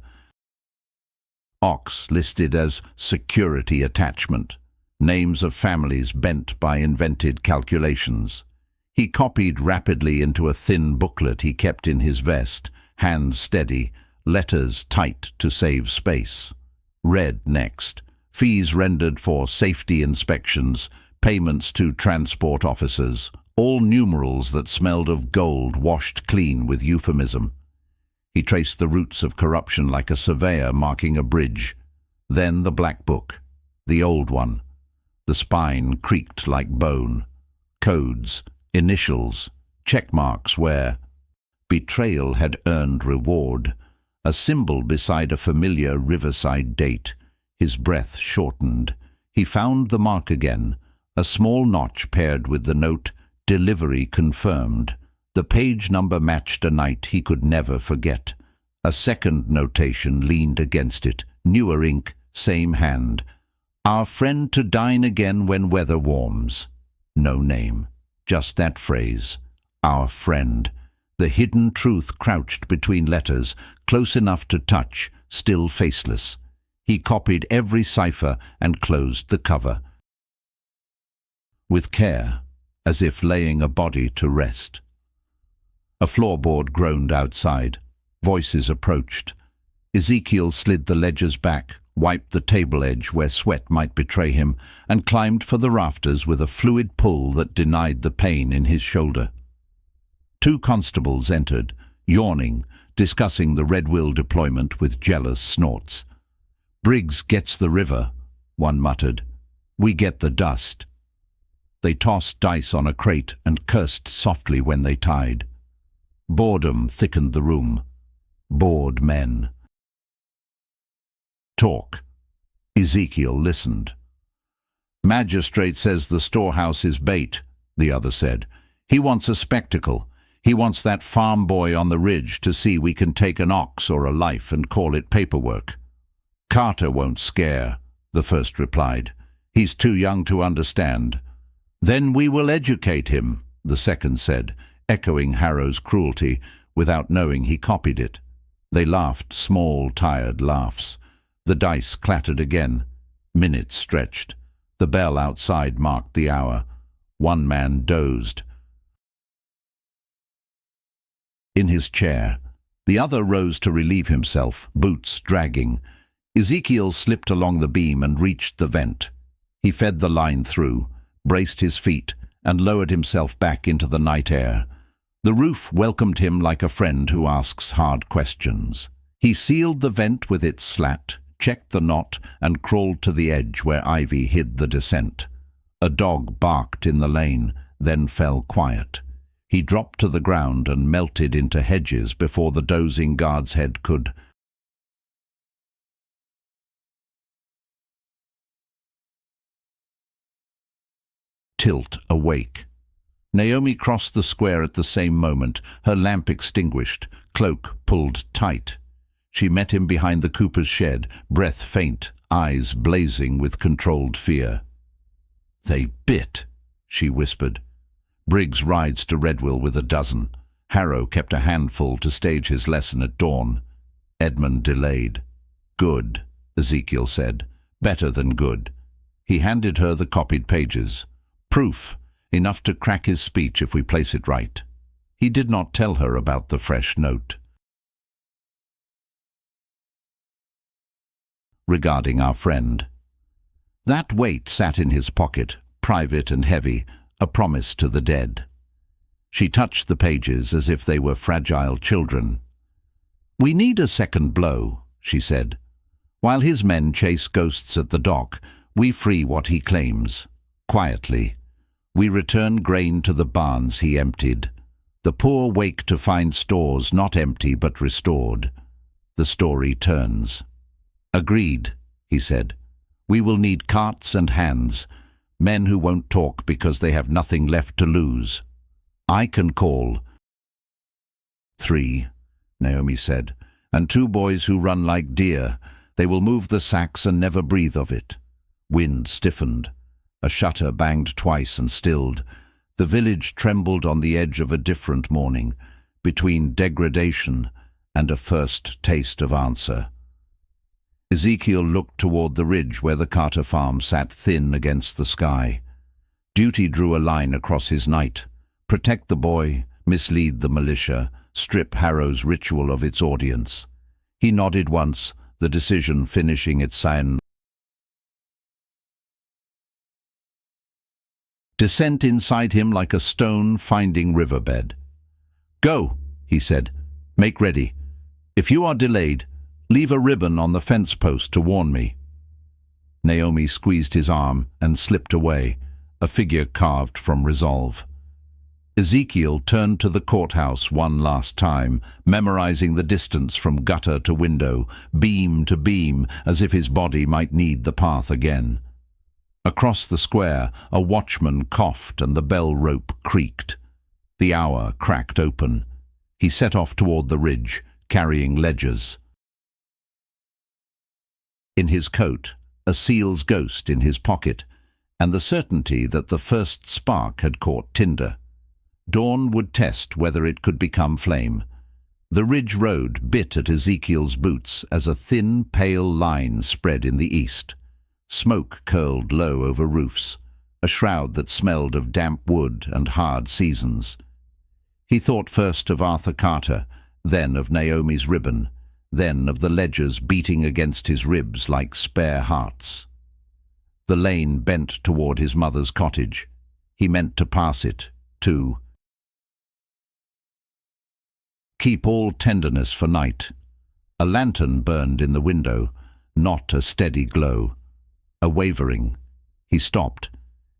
Ox listed as security attachment, names of families bent by invented calculations. He copied rapidly into a thin booklet he kept in his vest, hands steady, letters tight to save space. Red next. Fees rendered for safety inspections, payments to transport officers, all numerals that smelled of gold washed clean with euphemism. He traced the roots of corruption like a surveyor marking a bridge. Then the black book, the old one. The spine creaked like bone. Codes, initials, check marks where betrayal had earned reward, a symbol beside a familiar riverside date. His breath shortened. He found the mark again, a small notch paired with the note, "Delivery confirmed." The page number matched a night he could never forget. A second notation leaned against it, newer ink, same hand. "Our friend to dine again when weather warms." No name, just that phrase. Our friend. The hidden truth crouched between letters, close enough to touch, still faceless. He copied every cipher and closed the cover. With care, as if laying a body to rest. A floorboard groaned outside. Voices approached. Ezekiel slid the ledgers back, wiped the table edge where sweat might betray him, and climbed for the rafters with a fluid pull that denied the pain in his shoulder. 2 constables entered, yawning, discussing the Red Will deployment with jealous snorts. "Briggs gets the river," one muttered. "We get the dust." They tossed dice on a crate and cursed softly when they tied. Boredom thickened the room. Bored men. Talk. Ezekiel listened. "Magistrate says the storehouse is bait," the other said. "He wants a spectacle. He wants that farm boy on the ridge to see we can take an ox or a life and call it paperwork." "Carter won't scare," the first replied. "He's too young to understand." "Then we will educate him," the second said, echoing Harrow's cruelty without knowing he copied it. They laughed small, tired laughs. The dice clattered again. Minutes stretched. The bell outside marked the hour. One man dozed in his chair. The other rose to relieve himself, boots dragging. Ezekiel slipped along the beam and reached the vent. He fed the line through, braced his feet, and lowered himself back into the night air. The roof welcomed him like a friend who asks hard questions. He sealed the vent with its slat, checked the knot, and crawled to the edge where ivy hid the descent. A dog barked in the lane, then fell quiet. He dropped to the ground and melted into hedges before the dozing guard's head could tilt awake. Naomi crossed the square at the same moment, her lamp extinguished, cloak pulled tight. She met him behind the cooper's shed, breath faint, eyes blazing with controlled fear. "They bit," she whispered. Briggs rides to Redwill with a dozen. Harrow kept a handful to stage his lesson at dawn. Edmund delayed. "Good," Ezekiel said. "Better than good." He handed her the copied pages. "Proof, enough to crack his speech if we place it right." He did not tell her about the fresh note. Regarding our friend. That weight sat in his pocket, private and heavy, a promise to the dead. She touched the pages as if they were fragile children. "We need a second blow," she said. "While his men chase ghosts at the dock, we free what he claims. Quietly. We return grain to the barns he emptied. The poor wake to find stores not empty but restored. The story turns." "Agreed," he said. "We will need carts and hands, men who won't talk because they have nothing left to lose. I can call." "3," Naomi said, "and 2 boys who run like deer. They will move the sacks and never breathe of it." Wind stiffened. A shutter banged twice and stilled. The village trembled on the edge of a different morning, between degradation and a first taste of answer. Ezekiel looked toward the ridge where the Carter farm sat thin against the sky. Duty drew a line across his night. Protect the boy, mislead the militia, strip Harrow's ritual of its audience. He nodded once, the decision finishing its sign. Descent inside him like a stone-finding riverbed. "Go," he said. "Make ready. If you are delayed, leave a ribbon on the fence post to warn me." Naomi squeezed his arm and slipped away, a figure carved from resolve. Ezekiel turned to the courthouse one last time, memorizing the distance from gutter to window, beam to beam, as if his body might need the path again. Across the square, a watchman coughed and the bell rope creaked. The hour cracked open. He set off toward the ridge, carrying ledgers. In his coat, a seal's ghost in his pocket, and the certainty that the first spark had caught tinder. Dawn would test whether it could become flame. The ridge road bit at Ezekiel's boots as a thin, pale line spread in the east. Smoke curled low over roofs, a shroud that smelled of damp wood and hard seasons. He thought first of Arthur Carter, then of Naomi's ribbon, then of the ledgers beating against his ribs like spare hearts. The lane bent toward his mother's cottage. He meant to pass it, to keep all tenderness for night. A lantern burned in the window, not a steady glow. A wavering. He stopped.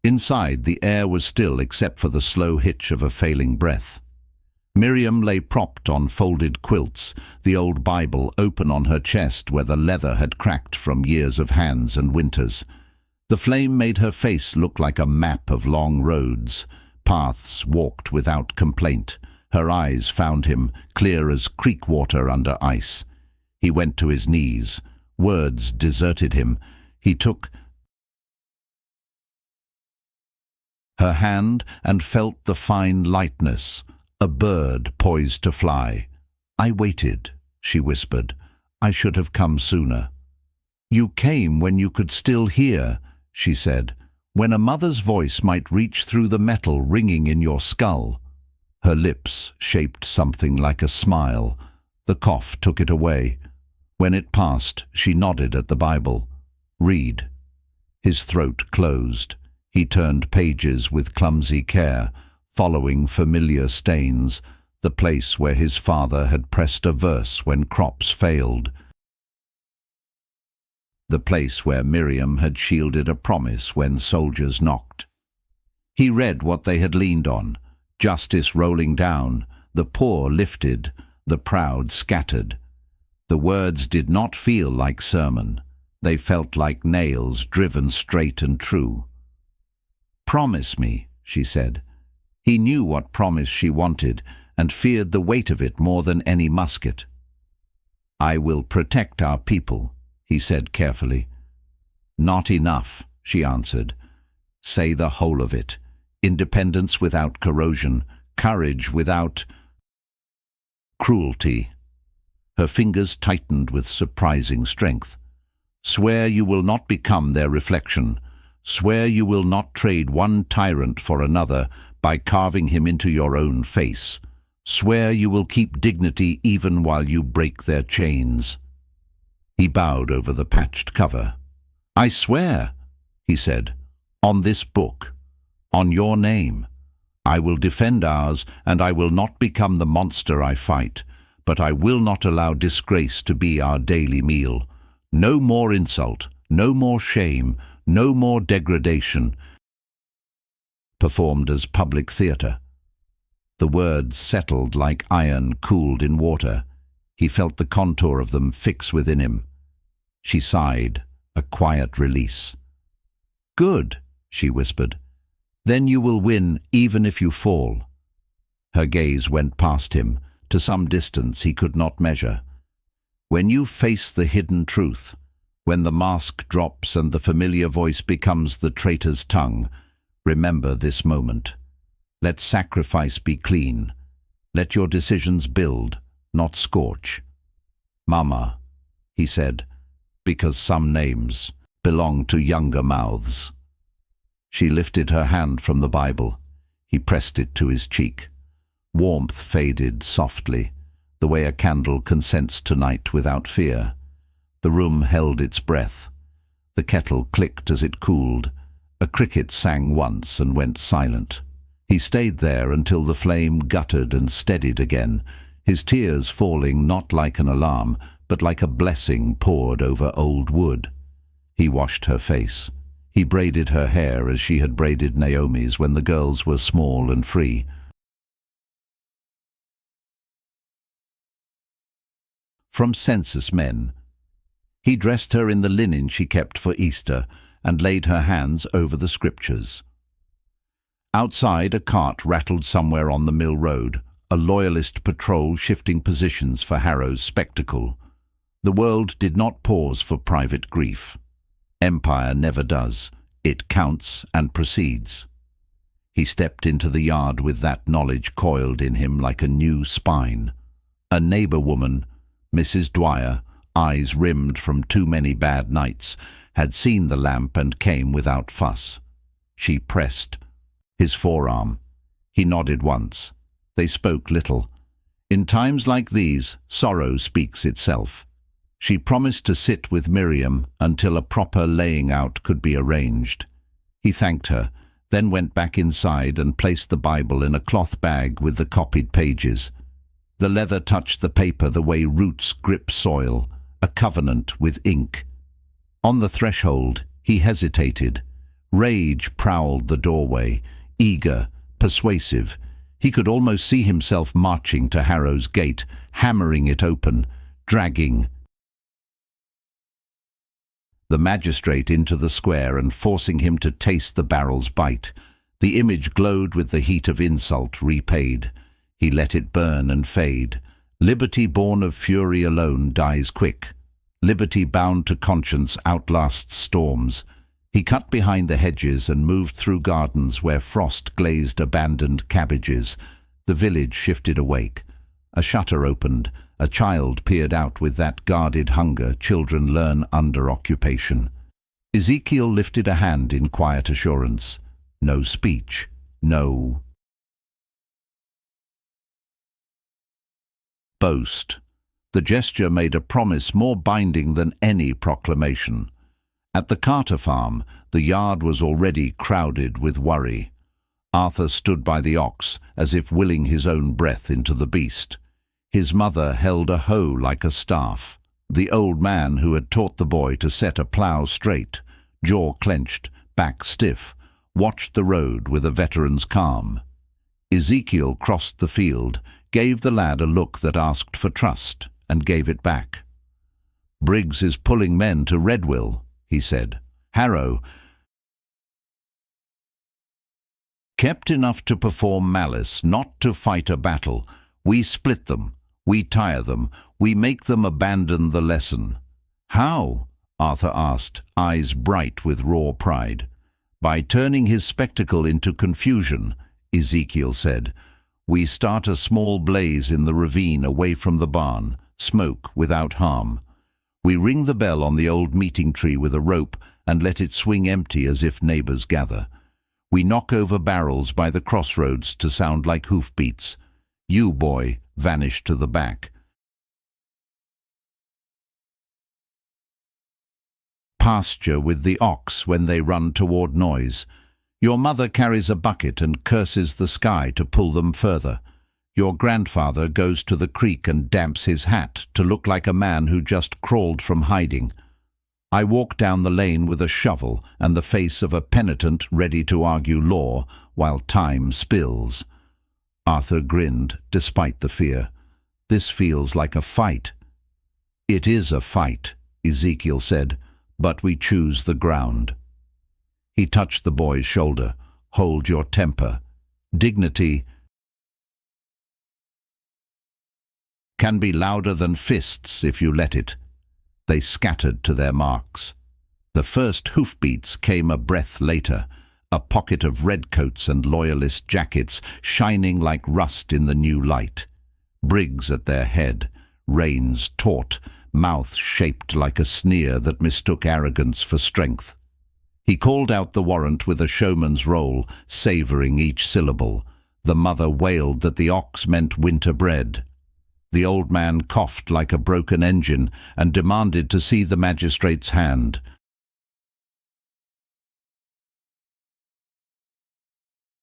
Inside, the air was still except for the slow hitch of a failing breath. Miriam lay propped on folded quilts, the old Bible open on her chest where the leather had cracked from years of hands and winters. The flame made her face look like a map of long roads, paths walked without complaint. Her eyes found him, clear as creek water under ice. He went to his knees. Words deserted him. He took her hand and felt the fine lightness, a bird poised to fly. "I waited," she whispered. "I should have come sooner." "You came when you could still hear," she said, "when a mother's voice might reach through the metal ringing in your skull." Her lips shaped something like a smile. The cough took it away. When it passed, she nodded at the Bible. "Read." His throat closed. He turned pages with clumsy care, following familiar stains, the place where his father had pressed a verse when crops failed. the place where Miriam had shielded a promise when soldiers knocked. He read what they had leaned on, justice rolling down, the poor lifted, the proud scattered. The words did not feel like sermon. They felt like nails driven straight and true. "Promise me," she said. He knew what promise she wanted and feared the weight of it more than any musket. "I will protect our people," he said carefully. "Not enough," she answered. "Say the whole of it. Independence without corrosion, courage without cruelty." Her fingers tightened with surprising strength. "Swear you will not become their reflection. Swear you will not trade one tyrant for another by carving him into your own face. Swear you will keep dignity even while you break their chains." He bowed over the patched cover. "I swear," he said, "on this book, on your name. I will defend ours, and I will not become the monster I fight, but I will not allow disgrace to be our daily meal. No more insult, no more shame, no more degradation performed as public theatre." The words settled like iron cooled in water. He felt the contour of them fix within him. She sighed, a quiet release. "Good," she whispered. "Then you will win even if you fall." Her gaze went past him, to some distance he could not measure. When you face the hidden truth, when the mask drops and the familiar voice becomes the traitor's tongue, remember this moment. Let sacrifice be clean. Let your decisions build, not scorch. "Mama," he said, because some names belong to younger mouths. She lifted her hand from the Bible. He pressed it to his cheek. Warmth faded softly, the way a candle consents to night without fear. The room held its breath. The kettle clicked as it cooled. A cricket sang once and went silent. He stayed there until the flame guttered and steadied again, his tears falling not like an alarm, but like a blessing poured over old wood. He washed her face. He braided her hair as she had braided Naomi's when the girls were small and free. From census men. He dressed her in the linen she kept for Easter and laid her hands over the scriptures. Outside, a cart rattled somewhere on the mill road, a loyalist patrol shifting positions for Harrow's spectacle. The world did not pause for private grief. Empire never does. It counts and proceeds. He stepped into the yard with that knowledge coiled in him like a new spine. A neighbor woman, Mrs. Dwyer, eyes rimmed from too many bad nights, had seen the lamp and came without fuss. She pressed his forearm. He nodded once. They spoke little. In times like these, sorrow speaks itself. She promised to sit with Miriam until a proper laying out could be arranged. He thanked her, then went back inside and placed the Bible in a cloth bag with the copied pages. The leather touched the paper the way roots grip soil, a covenant with ink. On the threshold, he hesitated. Rage prowled the doorway, eager, persuasive. He could almost see himself marching to Harrow's gate, hammering it open, dragging the magistrate into the square and forcing him to taste the barrel's bite. The image glowed with the heat of insult repaid. He let it burn and fade. Liberty born of fury alone dies quick. Liberty bound to conscience outlasts storms. He cut behind the hedges and moved through gardens where frost glazed abandoned cabbages. The village shifted awake. A shutter opened. A child peered out with that guarded hunger children learn under occupation. Ezekiel lifted a hand in quiet assurance. No speech. No boast. The gesture made a promise more binding than any proclamation. At the Carter farm, the yard was already crowded with worry. Arthur stood by the ox, as if willing his own breath into the beast. His mother held a hoe like a staff. The old man who had taught the boy to set a plough straight, jaw clenched, back stiff, watched the road with a veteran's calm. Ezekiel crossed the field, gave the lad a look that asked for trust, and gave it back. "Briggs is pulling men to Redwill," he said. "Harrow kept enough to perform malice, not to fight a battle. We split them, we tire them, we make them abandon the lesson." "How?" Arthur asked, eyes bright with raw pride. "By turning his spectacle into confusion," Ezekiel said. "We start a small blaze in the ravine away from the barn, smoke without harm. We ring the bell on the old meeting tree with a rope and let it swing empty as if neighbors gather. We knock over barrels by the crossroads to sound like hoofbeats. You, boy, vanish to the back. Pasture with the ox when they run toward noise. Your mother carries a bucket and curses the sky to pull them further. Your grandfather goes to the creek and damps his hat to look like a man who just crawled from hiding. I walk down the lane with a shovel and the face of a penitent ready to argue law while time spills." Arthur grinned, despite the fear. "This feels like a fight." "It is a fight," Ezekiel said, "but we choose the ground." He touched the boy's shoulder. "Hold your temper. Dignity can be louder than fists if you let it." They scattered to their marks. The first hoofbeats came a breath later, a pocket of redcoats and loyalist jackets shining like rust in the new light. Briggs at their head, reins taut, mouth shaped like a sneer that mistook arrogance for strength. He called out the warrant with a showman's roll, savouring each syllable. The mother wailed that the ox meant winter bread. The old man coughed like a broken engine and demanded to see the magistrate's hand.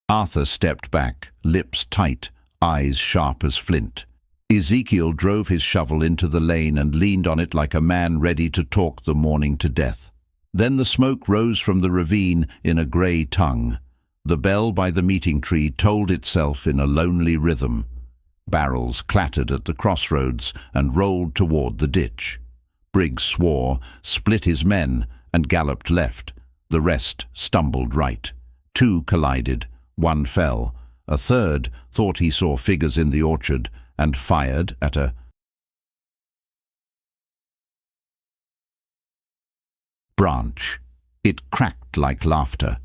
Arthur stepped back, lips tight, eyes sharp as flint. Ezekiel drove his shovel into the lane and leaned on it like a man ready to talk the morning to death. Then the smoke rose from the ravine in a grey tongue. The bell by the meeting tree told itself in a lonely rhythm. Barrels clattered at the crossroads and rolled toward the ditch. Briggs swore, split his men, and galloped left. The rest stumbled right. Two collided. One fell. A third thought he saw figures in the orchard and fired at a branch. It cracked like laughter.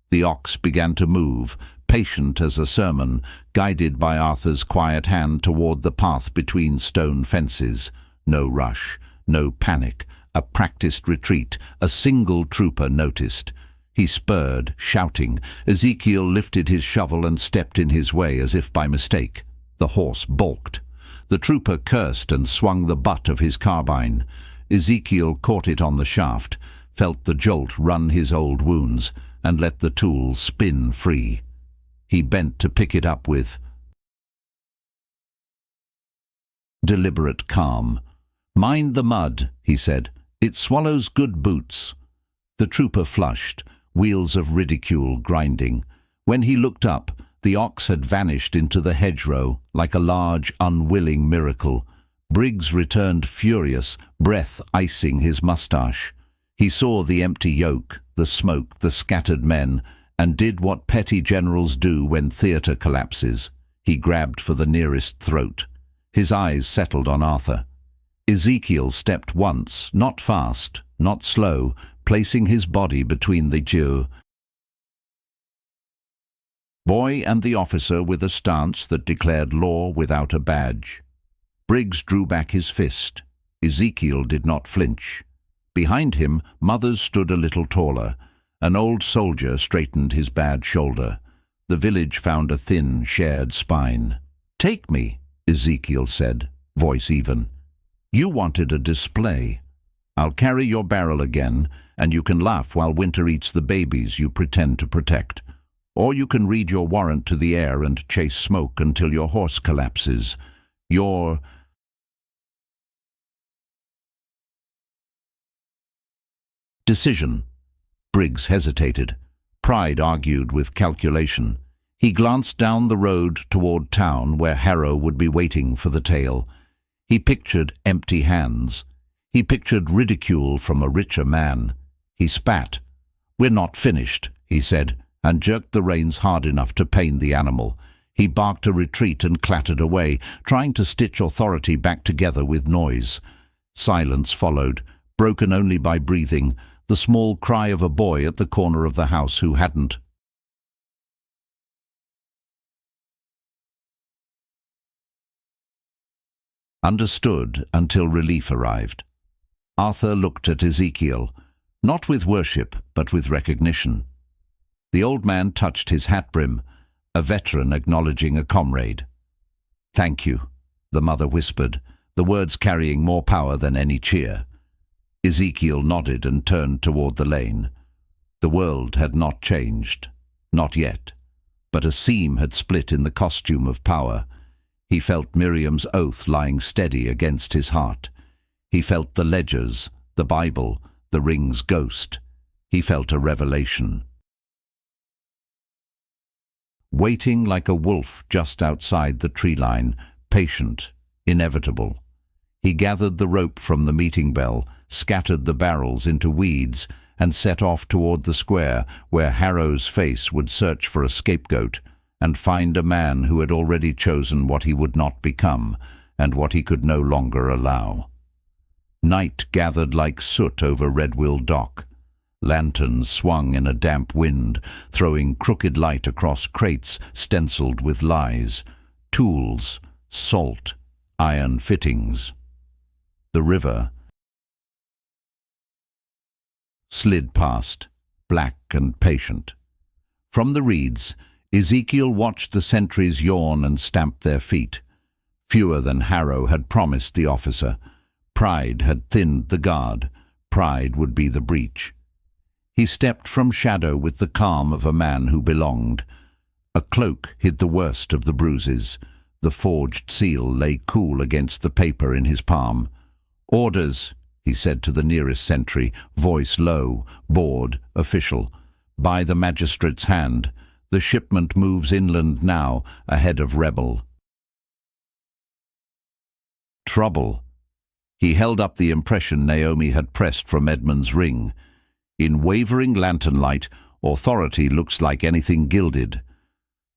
The ox began to move, patient as a sermon, guided by Arthur's quiet hand toward the path between stone fences. No rush, no panic, a practiced retreat. A single trooper noticed. He spurred, shouting. Ezekiel lifted his shovel and stepped in his way as if by mistake. The horse balked. The trooper cursed and swung the butt of his carbine. Ezekiel caught it on the shaft, felt the jolt run his old wounds, and let the tool spin free. He bent to pick it up with deliberate calm. "Mind the mud," he said. "It swallows good boots." The trooper flushed, wheels of ridicule grinding. When he looked up, the ox had vanished into the hedgerow like a large, unwilling miracle. Briggs returned furious, breath icing his moustache. He saw the empty yoke, the smoke, the scattered men, and did what petty generals do when theatre collapses. He grabbed for the nearest throat. His eyes settled on Arthur. Ezekiel stepped once, not fast, not slow, placing his body between the Jew boy and the officer with a stance that declared law without a badge. Briggs drew back his fist. Ezekiel did not flinch. Behind him, mothers stood a little taller. An old soldier straightened his bad shoulder. The village found a thin, shared spine. "Take me," Ezekiel said, voice even. "You wanted a display. I'll carry your barrel again, and you can laugh while winter eats the babies you pretend to protect. Or you can read your warrant to the air and chase smoke until your horse collapses. Your Decision. Briggs hesitated. Pride argued with calculation. He glanced down the road toward town where Harrow would be waiting for the tale. He pictured empty hands. He pictured ridicule from a richer man. He spat. "We're not finished," he said, and jerked the reins hard enough to pain the animal. He barked a retreat and clattered away, trying to stitch authority back together with noise. Silence followed, broken only by breathing, the small cry of a boy at the corner of the house who hadn't. Understood until relief arrived. Arthur looked at Ezekiel, not with worship, but with recognition. The old man touched his hat brim, a veteran acknowledging a comrade. "Thank you," the mother whispered, the words carrying more power than any cheer. Ezekiel nodded and turned toward the lane. The world had not changed, not yet, but a seam had split in the costume of power. He felt Miriam's oath lying steady against his heart. He felt the ledgers, the Bible, the ring's ghost. He felt a revelation. Waiting like a wolf just outside the tree line, patient, inevitable. He gathered the rope from the meeting bell, scattered the barrels into weeds, and set off toward the square where Harrow's face would search for a scapegoat and find a man who had already chosen what he would not become and what he could no longer allow. Night gathered like soot over Redwill Dock. Lanterns swung in a damp wind, throwing crooked light across crates stenciled with lies, tools, salt, iron fittings. The river slid past, black and patient. From the reeds, Ezekiel watched the sentries yawn and stamp their feet. Fewer than Harrow had promised the officer. Pride had thinned the guard. Pride would be the breach. He stepped from shadow with the calm of a man who belonged. A cloak hid the worst of the bruises. The forged seal lay cool against the paper in his palm. "Orders," he said to the nearest sentry, voice low, bored, official. "By the magistrate's hand. The shipment moves inland now, ahead of rebel." Trouble. He held up the impression Naomi had pressed from Edmund's ring. In wavering lantern light, authority looks like anything gilded.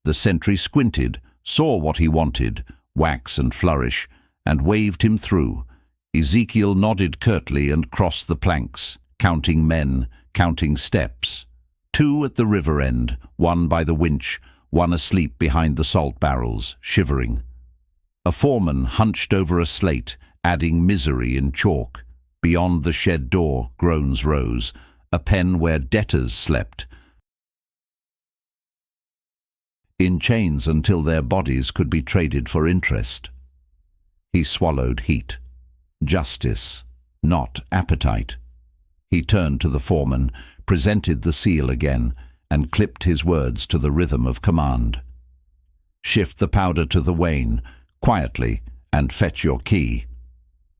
The sentry squinted, saw what he wanted, wax and flourish, and waved him through. Ezekiel nodded curtly and crossed the planks, counting men, counting steps. 2 at the river end, 1 by the winch, 1 asleep behind the salt barrels, shivering. A foreman hunched over a slate, adding misery in chalk. Beyond the shed door, groans rose, a pen where debtors slept, in chains until their bodies could be traded for interest. He swallowed heat. Justice, not appetite. He turned to the foreman, presented the seal again, and clipped his words to the rhythm of command. "Shift the powder to the wane, quietly, and fetch your key."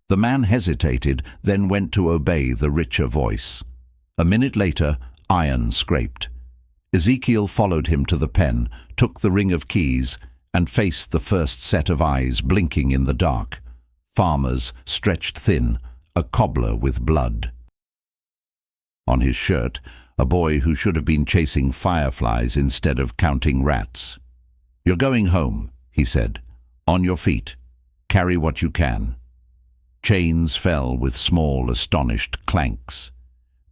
The man hesitated, then went to obey the richer voice. A minute later, iron scraped. Ezekiel followed him to the pen, took the ring of keys, and faced the first set of eyes blinking in the dark. Farmers, stretched thin, a cobbler with blood. On his shirt, a boy who should have been chasing fireflies instead of counting rats. "You're going home," he said. "On your feet. Carry what you can." Chains fell with small, astonished clanks.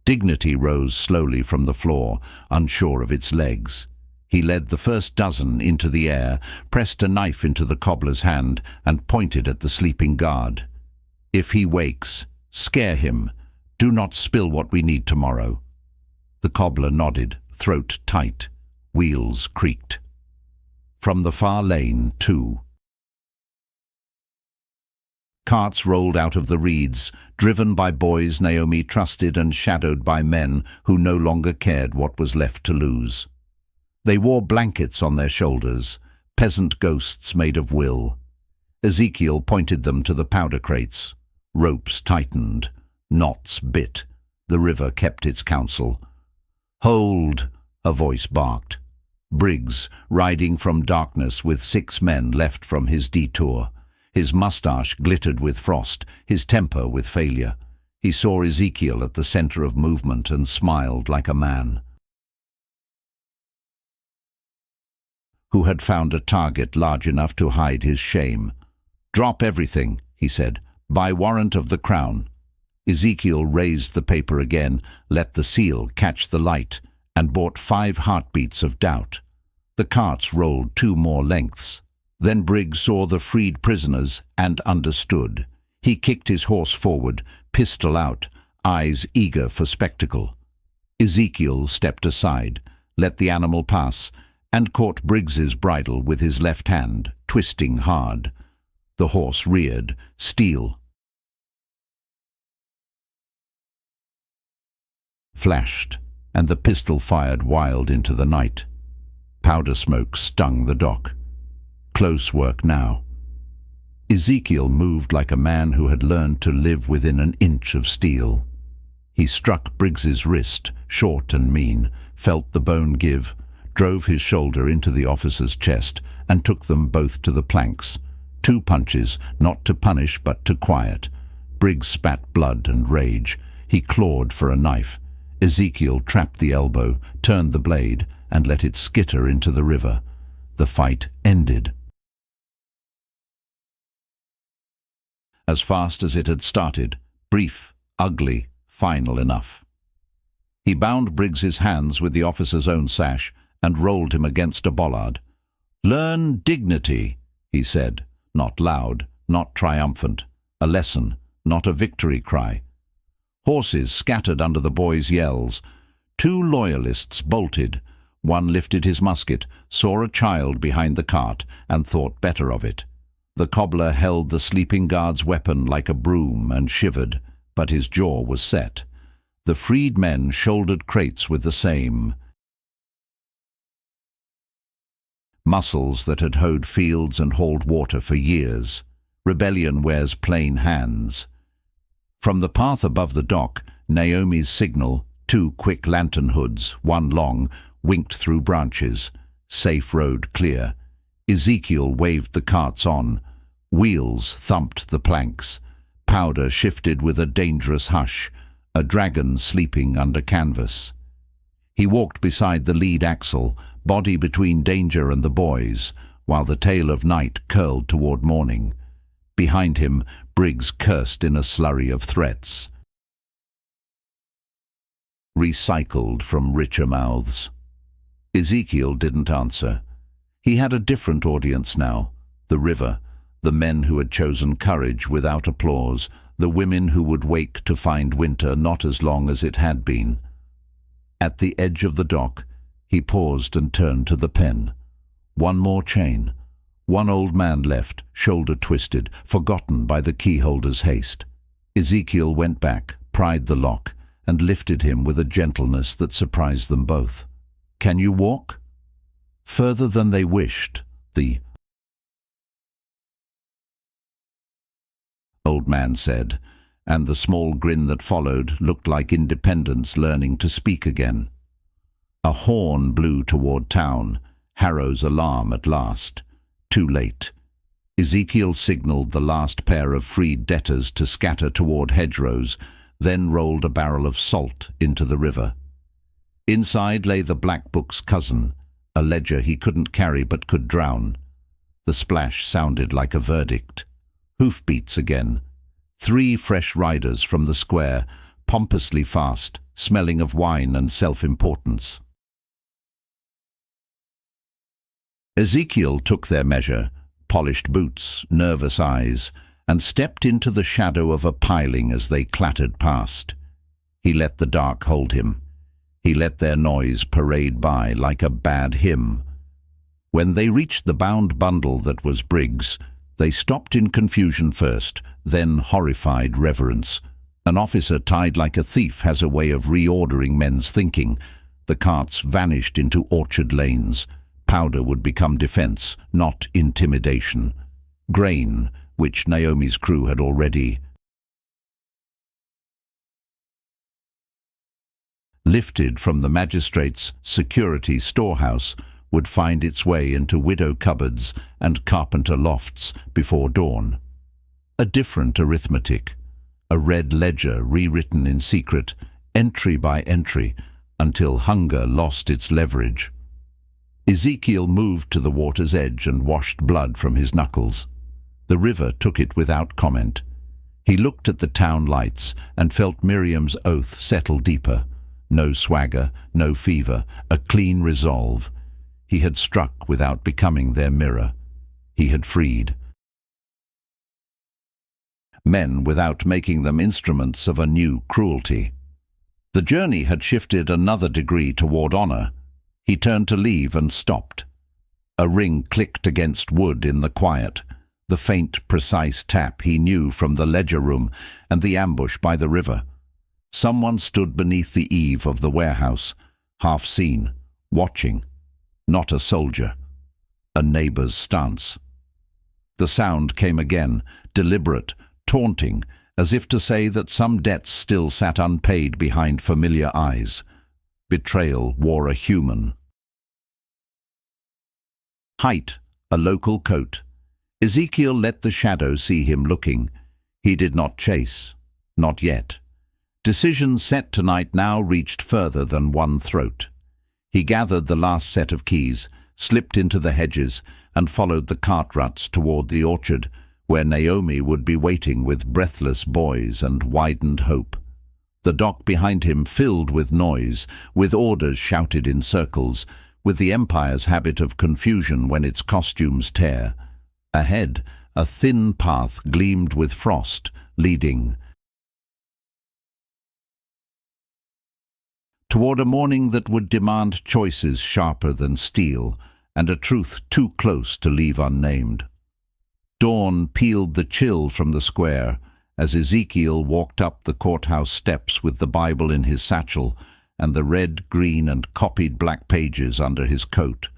Dignity rose slowly from the floor, unsure of its legs. He led the first dozen into the air, pressed a knife into the cobbler's hand, and pointed at the sleeping guard. "If he wakes, scare him. Do not spill what we need tomorrow." The cobbler nodded, throat tight. Wheels creaked. From the far lane, too. Carts rolled out of the reeds, driven by boys Naomi trusted and shadowed by men who no longer cared what was left to lose. They wore blankets on their shoulders, peasant ghosts made of will. Ezekiel pointed them to the powder crates. Ropes tightened, knots bit. The river kept its counsel. "Hold!" a voice barked. Briggs, riding from darkness with 6 men left from his detour. His moustache glittered with frost, his temper with failure. He saw Ezekiel at the center of movement and smiled like a man who had found a target large enough to hide his shame. "Drop everything," he said, "by warrant of the Crown." Ezekiel raised the paper again, let the seal catch the light, and bought 5 heartbeats of doubt. The carts rolled 2 more lengths. Then Briggs saw the freed prisoners and understood. He kicked his horse forward, pistol out, eyes eager for spectacle. Ezekiel stepped aside, let the animal pass, and caught Briggs's bridle with his left hand, twisting hard. The horse reared, steel flashed, and the pistol fired wild into the night. Powder smoke stung the dock. Close work now. Ezekiel moved like a man who had learned to live within an inch of steel. He struck Briggs's wrist, short and mean, felt the bone give, drove his shoulder into the officer's chest, and took them both to the planks. 2 punches, not to punish but to quiet. Briggs spat blood and rage. He clawed for a knife. Ezekiel trapped the elbow, turned the blade, and let it skitter into the river. The fight ended as fast as it had started, brief, ugly, final enough. He bound Briggs's hands with the officer's own sash and rolled him against a bollard. "Learn dignity," he said, not loud, not triumphant. A lesson, not a victory cry. Horses scattered under the boy's yells. 2 loyalists bolted. One lifted his musket, saw a child behind the cart, and thought better of it. The cobbler held the sleeping guard's weapon like a broom and shivered, but his jaw was set. The freed men shouldered crates with the same muscles that had hoed fields and hauled water for years. Rebellion wears plain hands. From the path above the dock, Naomi's signal, 2 quick lantern hoods, 1 long, winked through branches. Safe road clear. Ezekiel waved the carts on. Wheels thumped the planks. Powder shifted with a dangerous hush, a dragon sleeping under canvas. He walked beside the lead axle, body between danger and the boys, while the tail of night curled toward morning. Behind him, Briggs cursed in a slurry of threats, recycled from richer mouths. Ezekiel didn't answer. He had a different audience now. The river, the men who had chosen courage without applause, the women who would wake to find winter not as long as it had been. At the edge of the dock, he paused and turned to the pen. 1 more chain. 1 old man left, shoulder twisted, forgotten by the keyholder's haste. Ezekiel went back, pried the lock, and lifted him with a gentleness that surprised them both. "Can you walk?" Further than they wished, the old man said, and the small grin that followed looked like independence learning to speak again. A horn blew toward town, Harrow's alarm at last. Too late. Ezekiel signaled the last pair of freed debtors to scatter toward hedgerows, then rolled a barrel of salt into the river. Inside lay the Black Book's cousin, a ledger he couldn't carry but could drown. The splash sounded like a verdict. Hoofbeats again. 3 fresh riders from the square, pompously fast, smelling of wine and self-importance. Ezekiel took their measure, polished boots, nervous eyes, and stepped into the shadow of a piling as they clattered past. He let the dark hold him. He let their noise parade by like a bad hymn. When they reached the bound bundle that was Briggs, they stopped in confusion first, then horrified reverence. An officer tied like a thief has a way of reordering men's thinking. The carts vanished into orchard lanes. Powder would become defense, not intimidation. Grain, which Naomi's crew had already lifted from the magistrate's security storehouse, would find its way into widow cupboards and carpenter lofts before dawn. A different arithmetic, a red ledger rewritten in secret, entry by entry, until hunger lost its leverage. Ezekiel moved to the water's edge and washed blood from his knuckles. The river took it without comment. He looked at the town lights and felt Miriam's oath settle deeper. No swagger, no fever, a clean resolve. He had struck without becoming their mirror. He had freed men without making them instruments of a new cruelty. The journey had shifted another degree toward honor. He turned to leave and stopped. A ring clicked against wood in the quiet, the faint, precise tap he knew from the ledger room and the ambush by the river. Someone stood beneath the eave of the warehouse, half seen, watching. Not a soldier. A neighbor's stance. The sound came again, deliberate, taunting, as if to say that some debts still sat unpaid behind familiar eyes. Betrayal wore a human. Height, a local coat. Ezekiel let the shadow see him looking. He did not chase. Not yet. Decisions set tonight now reached further than one throat. He gathered the last set of keys, slipped into the hedges, and followed the cart ruts toward the orchard, where Naomi would be waiting with breathless boys and widened hope. The dock behind him filled with noise, with orders shouted in circles, with the Empire's habit of confusion when its costumes tear. Ahead, a thin path gleamed with frost, leading toward a morning that would demand choices sharper than steel, and a truth too close to leave unnamed. Dawn peeled the chill from the square as Ezekiel walked up the courthouse steps with the Bible in his satchel and the red, green, and copied black pages under his coat.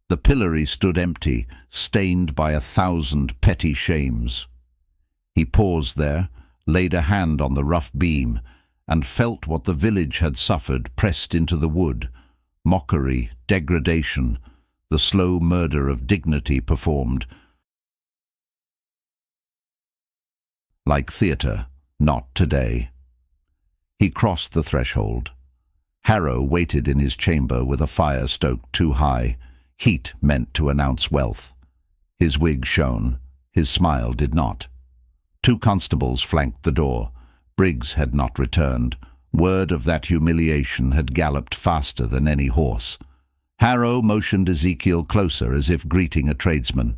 The pillory stood empty, stained by 1,000 petty shames. He paused there, laid a hand on the rough beam, and felt what the village had suffered pressed into the wood. Mockery, degradation, the slow murder of dignity performed. Like theatre, not today. He crossed the threshold. Harrow waited in his chamber with a fire stoked too high, heat meant to announce wealth. His wig shone, his smile did not. 2 constables flanked the door. Briggs had not returned. Word of that humiliation had galloped faster than any horse. Harrow motioned Ezekiel closer as if greeting a tradesman.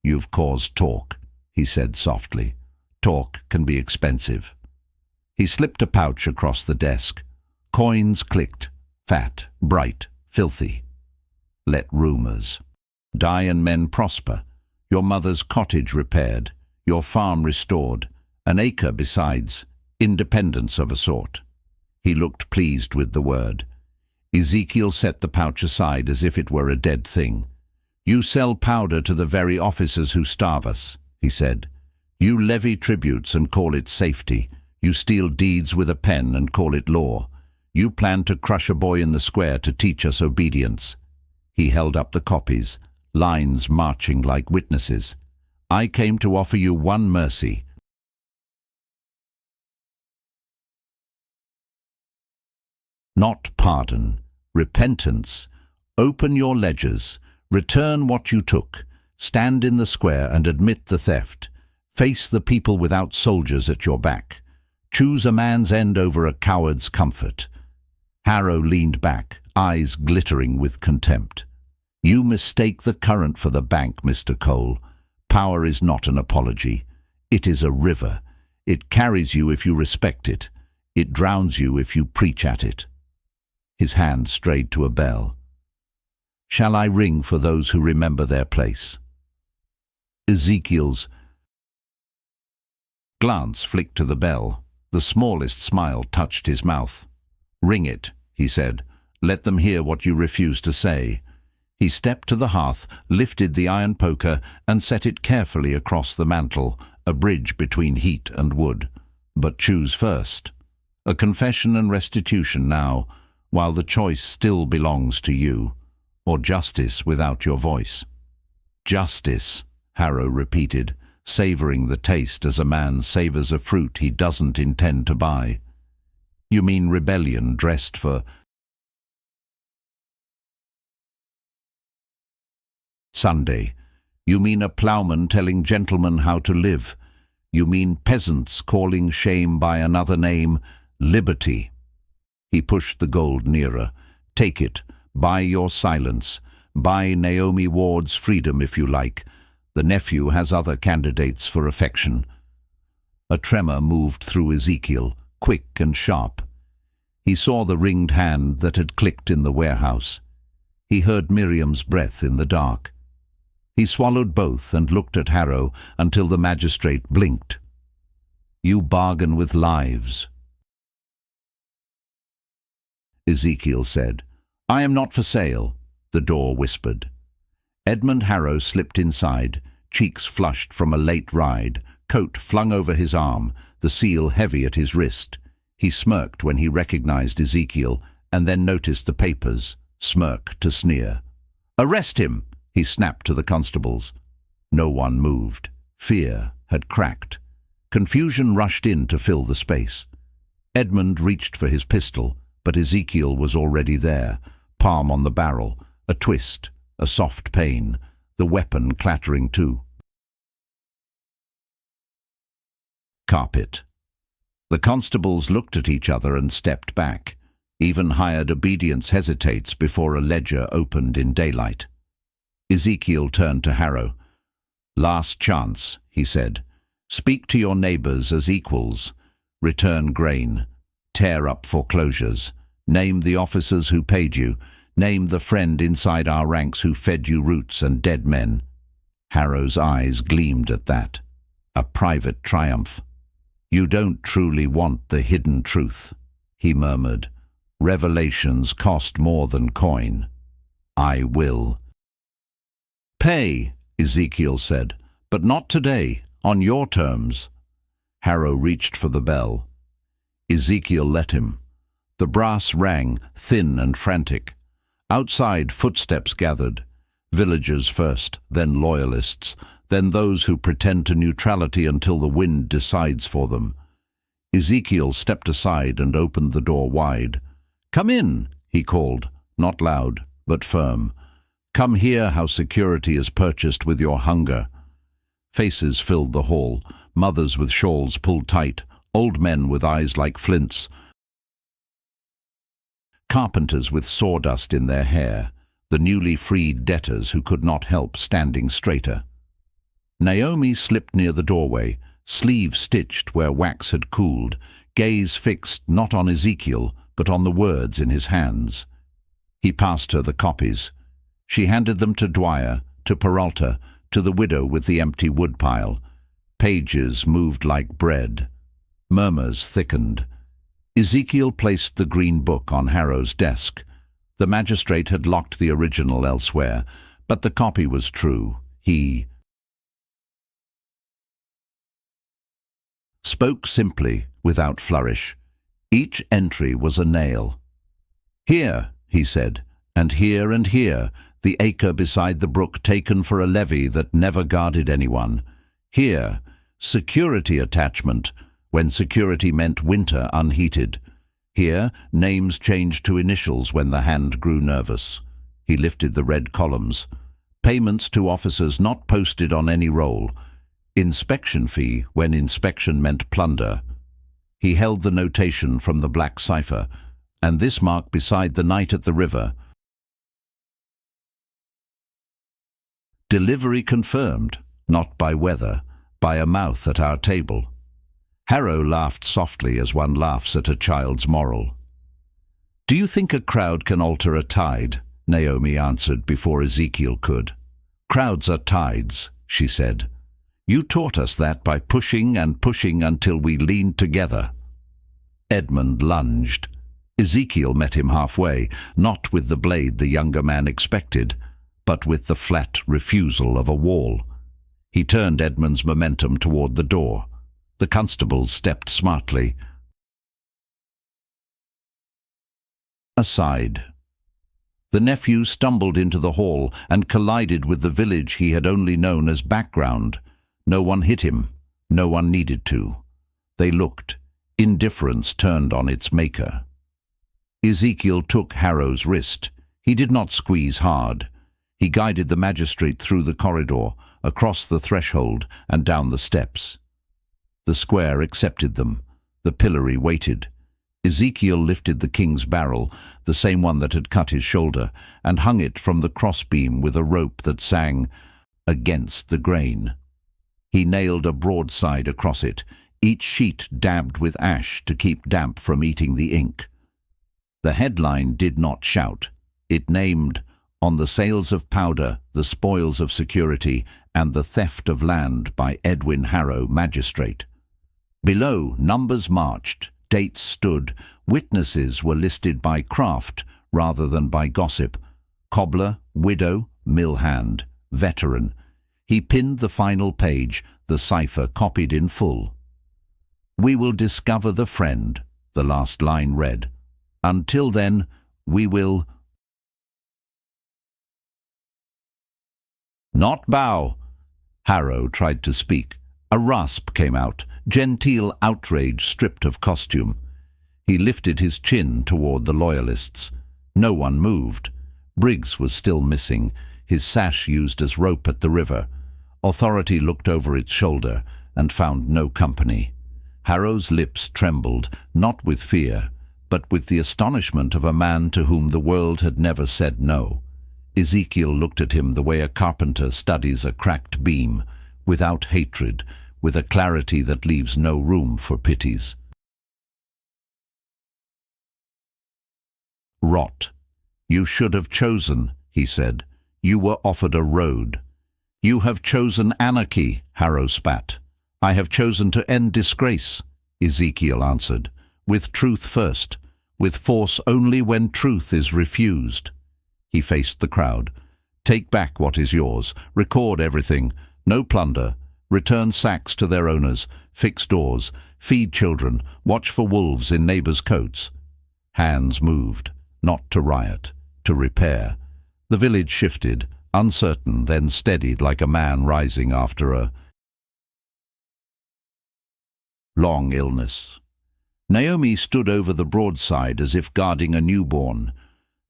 "You've caused talk," he said softly. "Talk can be expensive." He slipped a pouch across the desk. Coins clicked, fat, bright, filthy. "Let rumors die and men prosper. Your mother's cottage repaired, your farm restored, an acre besides, independence of a sort." He looked pleased with the word. Ezekiel set the pouch aside as if it were a dead thing. "You sell powder to the very officers who starve us," he said. "You levy tributes and call it safety. You steal deeds with a pen and call it law. You plan to crush a boy in the square to teach us obedience." He held up the copies, lines marching like witnesses. "I came to offer you one mercy. Not pardon, repentance. Open your ledgers, return what you took, stand in the square and admit the theft. Face the people without soldiers at your back. Choose a man's end over a coward's comfort." Harrow leaned back, eyes glittering with contempt. "You mistake the current for the bank, Mr. Cole. Power is not an apology. It is a river. It carries you if you respect it. It drowns you if you preach at it." His hand strayed to a bell. "Shall I ring for those who remember their place?" Ezekiel's glance flicked to the bell. The smallest smile touched his mouth. "Ring it," he said. "Let them hear what you refuse to say." He stepped to the hearth, lifted the iron poker, and set it carefully across the mantel, a bridge between heat and wood. But choose first. A confession and restitution now, while the choice still belongs to you, or justice without your voice. Justice, Harrow repeated, savouring the taste as a man savours a fruit he doesn't intend to buy. You mean rebellion dressed for Sunday. You mean a ploughman telling gentlemen how to live. You mean peasants calling shame by another name, liberty. He pushed the gold nearer. Take it. Buy your silence. Buy Naomi Ward's freedom if you like. The nephew has other candidates for affection. A tremor moved through Ezekiel, quick and sharp. He saw the ringed hand that had clicked in the warehouse. He heard Miriam's breath in the dark. He swallowed both and looked at Harrow until the magistrate blinked. You bargain with lives, Ezekiel said. I am not for sale, the door whispered. Edmund Harrow slipped inside, cheeks flushed from a late ride, coat flung over his arm, the seal heavy at his wrist. He smirked when he recognized Ezekiel and then noticed the papers, smirk to sneer. Arrest him, he snapped to the constables. No one moved. Fear had cracked. Confusion rushed in to fill the space. Edmund reached for his pistol, but Ezekiel was already there, palm on the barrel, a twist, a soft pain, the weapon clattering too. Carpet. The constables looked at each other and stepped back. Even hired obedience hesitates before a ledger opened in daylight. Ezekiel turned to Harrow. Last chance, he said. Speak to your neighbours as equals. Return grain. Tear up foreclosures. Name the officers who paid you. Name the friend inside our ranks who fed you roots and dead men. Harrow's eyes gleamed at that. A private triumph. You don't truly want the hidden truth, he murmured. Revelations cost more than coin. I will. Pay, Ezekiel said, but not today, on your terms. Harrow reached for the bell. Ezekiel let him. The brass rang, thin and frantic. Outside, footsteps gathered. Villagers first, then loyalists, then those who pretend to neutrality until the wind decides for them. Ezekiel stepped aside and opened the door wide. Come in, he called, not loud, but firm. Come hear how security is purchased with your hunger. Faces filled the hall, mothers with shawls pulled tight, old men with eyes like flints, carpenters with sawdust in their hair, the newly freed debtors who could not help standing straighter. Naomi slipped near the doorway, sleeve stitched where wax had cooled, gaze fixed not on Ezekiel, but on the words in his hands. He passed her the copies. She handed them to Dwyer, to Peralta, to the widow with the empty woodpile. Pages moved like bread. Murmurs thickened. Ezekiel placed the green book on Harrow's desk. The magistrate had locked the original elsewhere, but the copy was true. He spoke simply, without flourish. Each entry was a nail. Here, he said, and here, the acre beside the brook taken for a levy that never guarded anyone. Here, security attachment, when security meant winter unheated. Here, names changed to initials when the hand grew nervous. He lifted the red columns. Payments to officers not posted on any roll. Inspection fee when inspection meant plunder. He held the notation from the black cipher, and this mark beside the night at the river. Delivery confirmed, not by weather, by a mouth at our table. Harrow laughed softly as one laughs at a child's moral. Do you think a crowd can alter a tide? Naomi answered before Ezekiel could. Crowds are tides, she said. You taught us that by pushing and pushing until we leaned together. Edmund lunged. Ezekiel met him halfway, not with the blade the younger man expected, but with the flat refusal of a wall. He turned Edmund's momentum toward the door. The constables stepped smartly. aside. The nephew stumbled into the hall and collided with the village he had only known as background. No one hit him. No one needed to. They looked. Indifference turned on its maker. Ezekiel took Harrow's wrist. He did not squeeze hard. He guided the magistrate through the corridor, across the threshold, and down the steps. The square accepted them. The pillory waited. Ezekiel lifted the king's barrel, the same one that had cut his shoulder, and hung it from the crossbeam with a rope that sang, "Against the grain." He nailed a broadside across it, each sheet dabbed with ash to keep damp from eating the ink. The headline did not shout. It named, "On the sales of powder, the spoils of security, and the theft of land by Edwin Harrow, Magistrate." Below, numbers marched, dates stood, witnesses were listed by craft rather than by gossip. Cobbler, widow, mill hand, veteran. He pinned the final page, the cipher copied in full. "We will discover the friend," the last line read. "Until then, we will not bow." Harrow tried to speak. A rasp came out, genteel outrage stripped of costume. He lifted his chin toward the loyalists. No one moved. Briggs was still missing, his sash used as rope at the river. Authority looked over its shoulder and found no company. Harrow's lips trembled, not with fear, but with the astonishment of a man to whom the world had never said no. Ezekiel looked at him the way a carpenter studies a cracked beam, without hatred, with a clarity that leaves no room for pities. "Rot. You should have chosen," he said. "You were offered a road." "You have chosen anarchy," Harrow spat. "I have chosen to end disgrace," Ezekiel answered. "With truth first, with force only when truth is refused." He faced the crowd. "Take back what is yours. Record everything. No plunder. Return sacks to their owners. Fix doors. Feed children. Watch for wolves in neighbors' coats." Hands moved, not to riot, to repair. The village shifted, uncertain, then steadied like a man rising after a long illness. Naomi stood over the broadside as if guarding a newborn.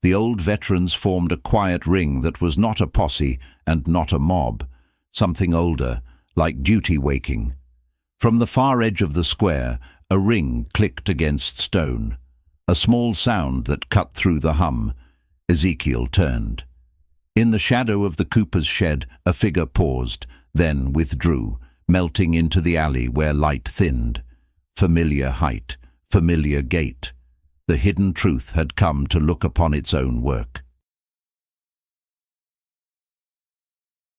The old veterans formed a quiet ring that was not a posse and not a mob, something older, like duty waking. From the far edge of the square, a ring clicked against stone, a small sound that cut through the hum. Ezekiel turned. In the shadow of the cooper's shed, a figure paused, then withdrew, melting into the alley where light thinned. Familiar height, familiar gait. The hidden truth had come to look upon its own work.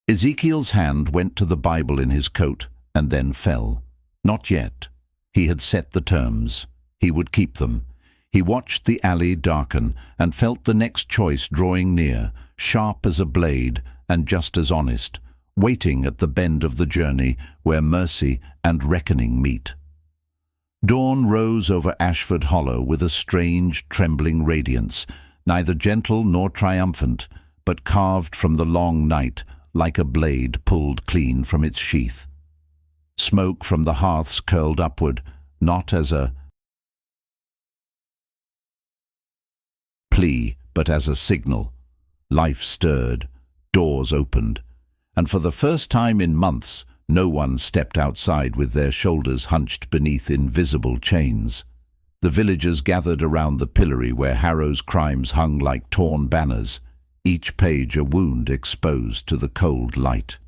Ezekiel's hand went to the Bible in his coat and then fell. Not yet. He had set the terms. He would keep them. He watched the alley darken and felt the next choice drawing near, sharp as a blade and just as honest, waiting at the bend of the journey where mercy and reckoning meet. Dawn rose over Ashford Hollow with a strange, trembling radiance, neither gentle nor triumphant, but carved from the long night like a blade pulled clean from its sheath. Smoke from the hearths curled upward, not as a plea, but as a signal. Life stirred, doors opened, and for the first time in months, no one stepped outside with their shoulders hunched beneath invisible chains. The villagers gathered around the pillory where Harrow's crimes hung like torn banners, each page a wound exposed to the cold light.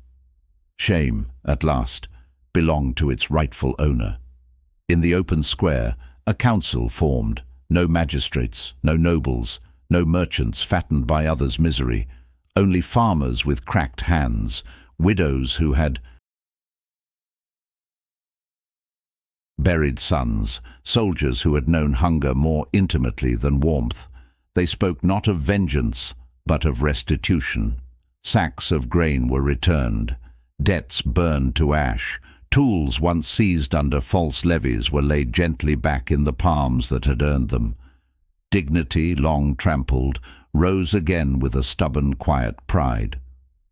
Shame, at last, belonged to its rightful owner. In the open square, a council formed, no magistrates, no nobles, no merchants fattened by others' misery, only farmers with cracked hands, widows who had buried sons, soldiers who had known hunger more intimately than warmth. They spoke not of vengeance, but of restitution. Sacks of grain were returned, debts burned to ash, tools once seized under false levies were laid gently back in the palms that had earned them. dignity long trampled, rose again with a stubborn, quiet pride.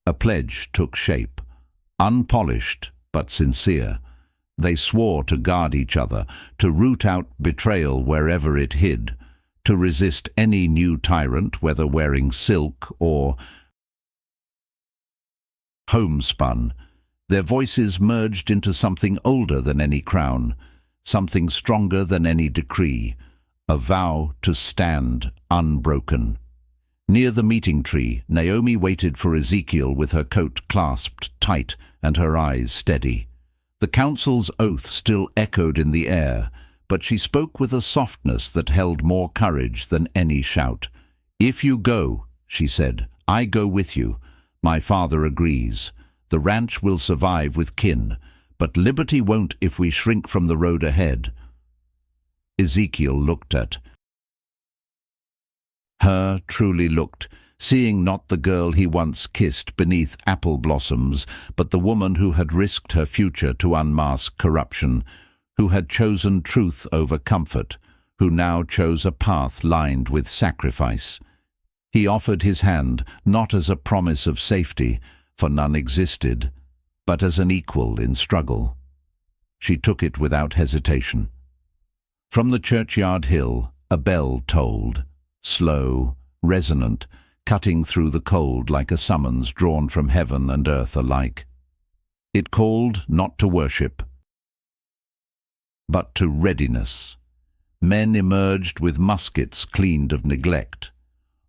A pledge took shape, unpolished but sincere. They swore to guard each other, to root out betrayal wherever it hid, to resist any new tyrant, whether wearing silk or homespun. Their voices merged into something older than any crown, something stronger than any decree, a vow to stand unbroken. Near the meeting tree, Naomi waited for Ezekiel with her coat clasped tight and her eyes steady. The council's oath still echoed in the air, but she spoke with a softness that held more courage than any shout. "If you go," she said, "I go with you. My father agrees. The ranch will survive with kin, but liberty won't if we shrink from the road ahead." Ezekiel looked at her, truly looked, seeing not the girl he once kissed beneath apple blossoms, but the woman who had risked her future to unmask corruption, who had chosen truth over comfort, who now chose a path lined with sacrifice. He offered his hand, not as a promise of safety, for none existed, but as an equal in struggle. She took it without hesitation. From the churchyard hill, a bell tolled, slow, resonant, cutting through the cold like a summons drawn from heaven and earth alike. It called not to worship, but to readiness. Men emerged with muskets cleaned of neglect.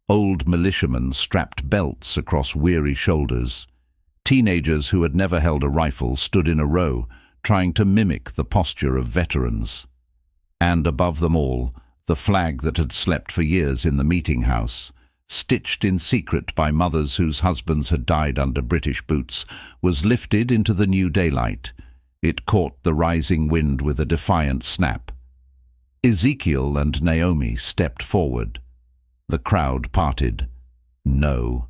Old militiamen strapped belts across weary shoulders. Teenagers who had never held a rifle stood in a row, trying to mimic the posture of veterans. And above them all, the flag that had slept for years in the meeting house, stitched in secret by mothers whose husbands had died under British boots, was lifted into the new daylight. It caught the rising wind with a defiant snap. Ezekiel and Naomi stepped forward. The crowd parted. No.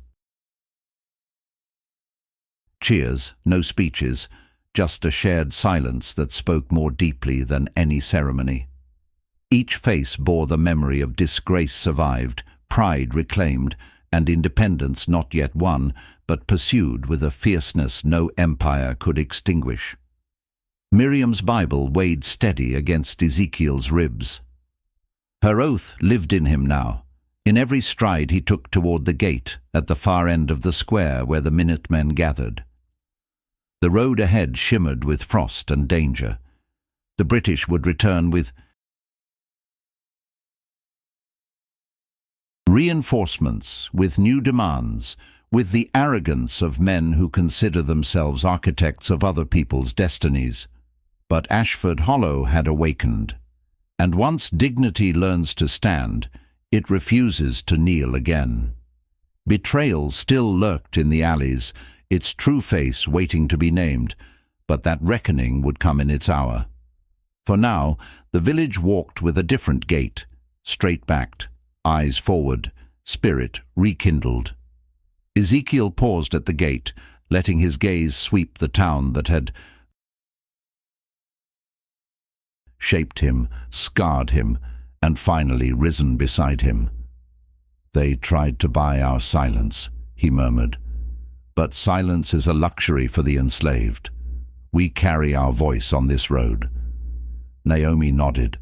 Cheers, no speeches, just a shared silence that spoke more deeply than any ceremony. Each face bore the memory of disgrace survived, pride reclaimed, and independence not yet won, but pursued with a fierceness no empire could extinguish. Miriam's Bible weighed steady against Ezekiel's ribs. Her oath lived in him now. In every stride he took toward the gate at the far end of the square where the Minutemen gathered. The road ahead shimmered with frost and danger. The British would return with reinforcements, with new demands, with the arrogance of men who consider themselves architects of other people's destinies. But Ashford Hollow had awakened, and once dignity learns to stand, it refuses to kneel again. Betrayal still lurked in the alleys, its true face waiting to be named, but that reckoning would come in its hour. For now, the village walked with a different gait, straight-backed, eyes forward, spirit rekindled. Ezekiel paused at the gate, letting his gaze sweep the town that had shaped him, scarred him, and finally risen beside him. "They tried to buy our silence," he murmured. "But silence is a luxury for the enslaved. We carry our voice on this road." Naomi nodded.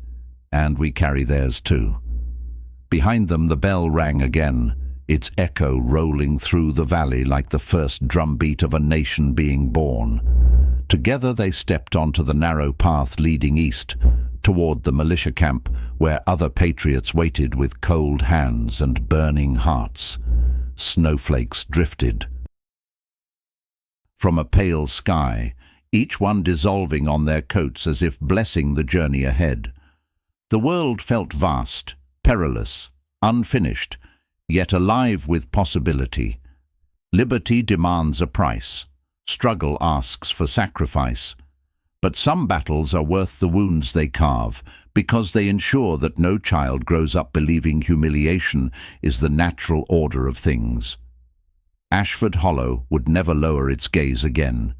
"And we carry theirs too." Behind them the bell rang again, its echo rolling through the valley like the first drumbeat of a nation being born. Together they stepped onto the narrow path leading east, toward the militia camp where other patriots waited with cold hands and burning hearts. Snowflakes drifted from a pale sky, each one dissolving on their coats as if blessing the journey ahead. The world felt vast, perilous, unfinished, yet alive with possibility. Liberty demands a price. Struggle asks for sacrifice. But some battles are worth the wounds they carve, because they ensure that no child grows up believing humiliation is the natural order of things. Ashford Hollow would never lower its gaze again,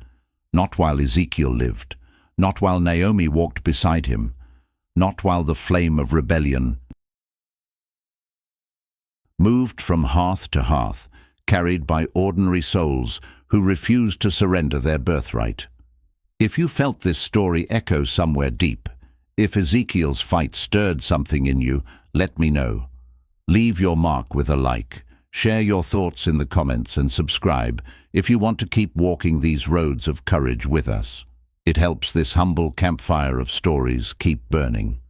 not while Ezekiel lived, not while Naomi walked beside him, not while the flame of rebellion moved from hearth to hearth, carried by ordinary souls who refused to surrender their birthright. If you felt this story echo somewhere deep, if Ezekiel's fight stirred something in you, let me know. Leave your mark with a like. Share your thoughts in the comments and subscribe if you want to keep walking these roads of courage with us. It helps this humble campfire of stories keep burning.